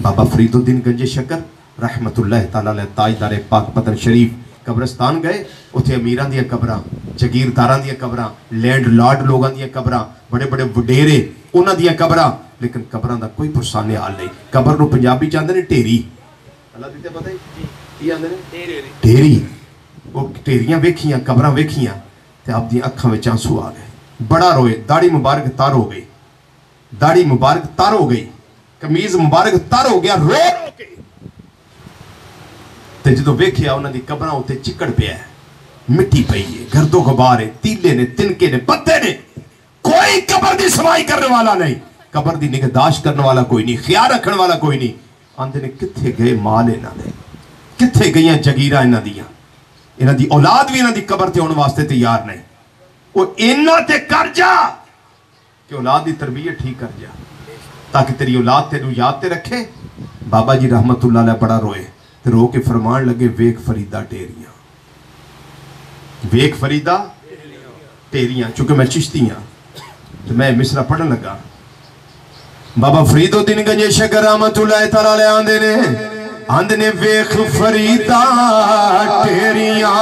बाबा फरीदुद्दीन गंजे शकर रहमतुल्लाह ताला अलैह ताजदारे पाक पतन शरीफ कब्रस्तान गए, उत्थे अमीरां दी कब्रां, जगीरदारां दी कब्रां, लैंड लॉर्ड लोगों दी कब्रां, बड़े बड़े वडेरे उन्हां दी कब्रां, लेकिन कब्रां दा कोई पुरसाने हाल नहीं। कब्र नूं पंजाबी चाहते ने ढेरी, अल्लाह दी ते पता ही की आंदे ने ढेरी वो ढेरियां वेखियां कबरां वेखियां ते आपदी अखां विच आंसू आ गए बड़ा रोए दाढ़ी मुबारक तर हो गई दाढ़ी मुबारक तर हो गई कमीज मुबारक तर हो गया रो के ते जो वेखिया उन्हां दी कबरां उत्ते चिकड़ पिया मिट्टी पई है गर्दो गुबार है तीले ने तिनके ने पत्ते ने कोई कबर दी सफाई करने वाला नहीं कबर दी निगहदाश्त करने वाला कोई नहीं ख्याल रखने वाला कोई नहीं आंदे ने किथे गए माल इन्हां दे किथे गईयां जगीरां इन्हां दियां इन्हां दी औलाद भी इन्हां दी कबर ते आउण वास्ते तैयार नहीं वो इन्हां ते कर जा कि औलाद की तरबियत ठीक कर जा ताकि तेरी औलाद तेनू याद ते रखे बाबा जी रहमतुल्लाह अलैह बड़ा रोए ते रो के फरमान लगे वेख फरीदा टेरियां वेख फरीदा टेरियां चूंकि मैं चिश्ती हाँ तो मैं मिसरा पढ़न लगा बाबा फरीदुद्दीन गंजे शकर रहमतुल्लाह तआला अलैह आंदे ने वेख फरीदा टेरियां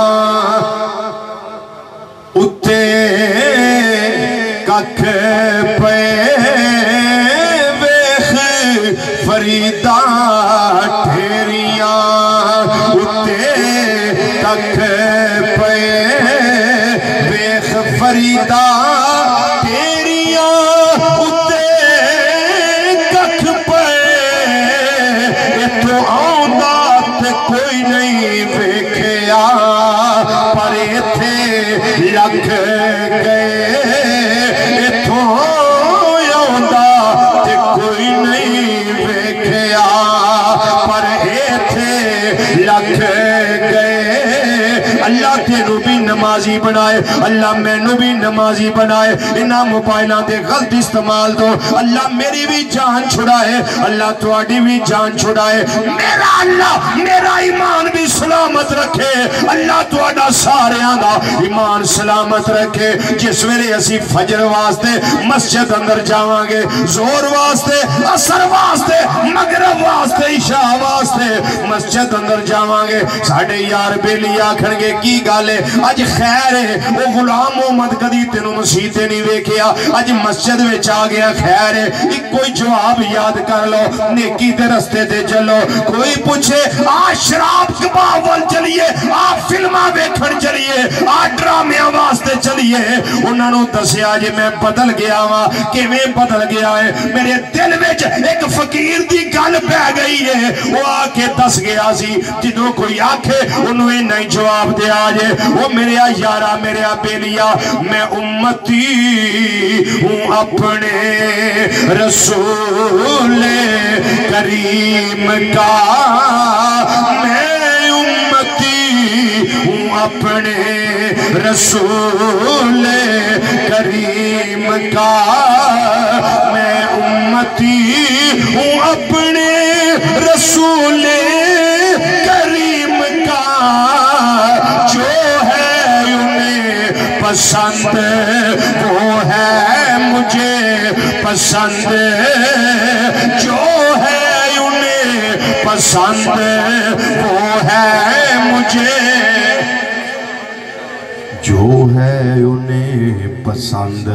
उत्ते कख पे वेख फरीदा ढेरियां उत्ते कख पे वेख फरीदा ढेरियां उत्ते कख पे इथों आउंदा ते कोई नहीं वेखिया पर इथे लख गए कोई नहीं वेखिया पर इथे लख गए अल्लाह तेनू भी नमाजी बनाए अल्लाह मैनू भी नमाजी बनाए इन्हां मोबाइलों के गलत इस्तेमाल तो अल्लाह मेरी भी जान छुड़ाए अल्लाह तुहाडी भी जान छुड़ाए मेरा अल्लाह मेरा ईमान भी सलामत रखे अल्लाह तुहाडा सारियां दा ईमान सलामत रखे जिस वेले असी फजर वास्ते मस्जिद अंदर जावांगे जोर वास्ते असर वास्ते मगरब वास्ते इशा वास्ते मस्जिद अंदर जावांगे साडे यार बेली आखणगे की गल है अज खैर है वो गुलाम मोहम्मद कदी तेनू मसीते नहीं वेखिया अज मस्जिद विच आ गया खैर है एक कोई जवाब याद कर लो नेकी दे रस्ते ते चलो कोई पूछे आ शराब कबाब वाल चलिए आ फिल्मां वेखण चलिए आ ड्रामियां वास्ते चलिए उन्हां नू दसिया जे मैं बदल गया वा किवें बदल गया है मेरे दिल विच एक फकीर दी गल पै गई है वो आके दस गया सी जदों कोई आखे उन्होंने नहीं जवाब दिया जे वो मेरे यारा मेरे बेलिया मैं उम्मती हूँ अपने रसूल करीम का मैं उम्मती हूँ अपने रसूल करीम का मैं उम्मती हूँ अपने रसूल करीम का जो है उन्हें पसंद वो है मुझे पसंद जो है उन्हें पसंद वो है मुझे जो है उन्हें पसंद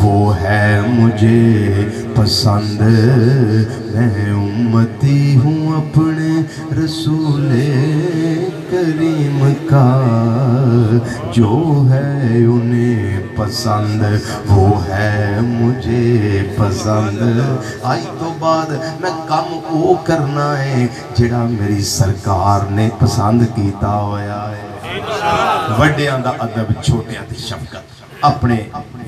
वो है मुझे पसंद मैं उम्मती हूँ अपने रसूल करीम का जो है उन्हें पसंद वो है मुझे पसंद आज तो बाद मैं काम वो करना है जिहड़ा मेरी सरकार ने पसंद किया होया है वड्डियां दा अदब छोटियां दी शफकत अपने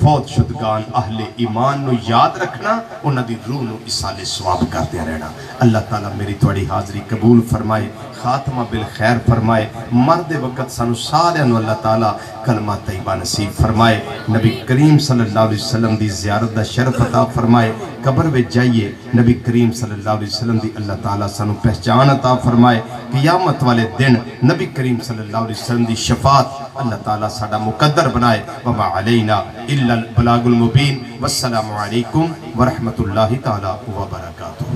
फौत शुदगान अहले ईमान नू याद रखना उन्हां दी रूह नू इसाले सवाब करते रहना अल्लाह ताला मेरी तुहाडी हाज़री कबूल फरमाए खात्मा बिल खैर फरमाए मरदे वक़्त सानू सारियां नू अल्लाह ताला कलमा तैयबा नसीब फरमाए नबी करीम सल्लल्लाहु अलैहि वसल्लम दी ज़ियारत दा शरफ अता फरमाए कब्र विच जाइए नबी करीम सल्लल्लाहु अलैहि वसल्लम दी अल्लाह ताला सानू पहचान अता फरमाए क़यामत वाले दिन नबी करीम सल्लल्लाहु अलैहि वसल्लम दी शफाअत अल्लाह ताला साडा मुकद्दर बनाए वमा अलैना इल्लल बलागुल मुबीन वस्सलामु अलैकुम व रहमतुल्लाहि ताला व बरकातुहू।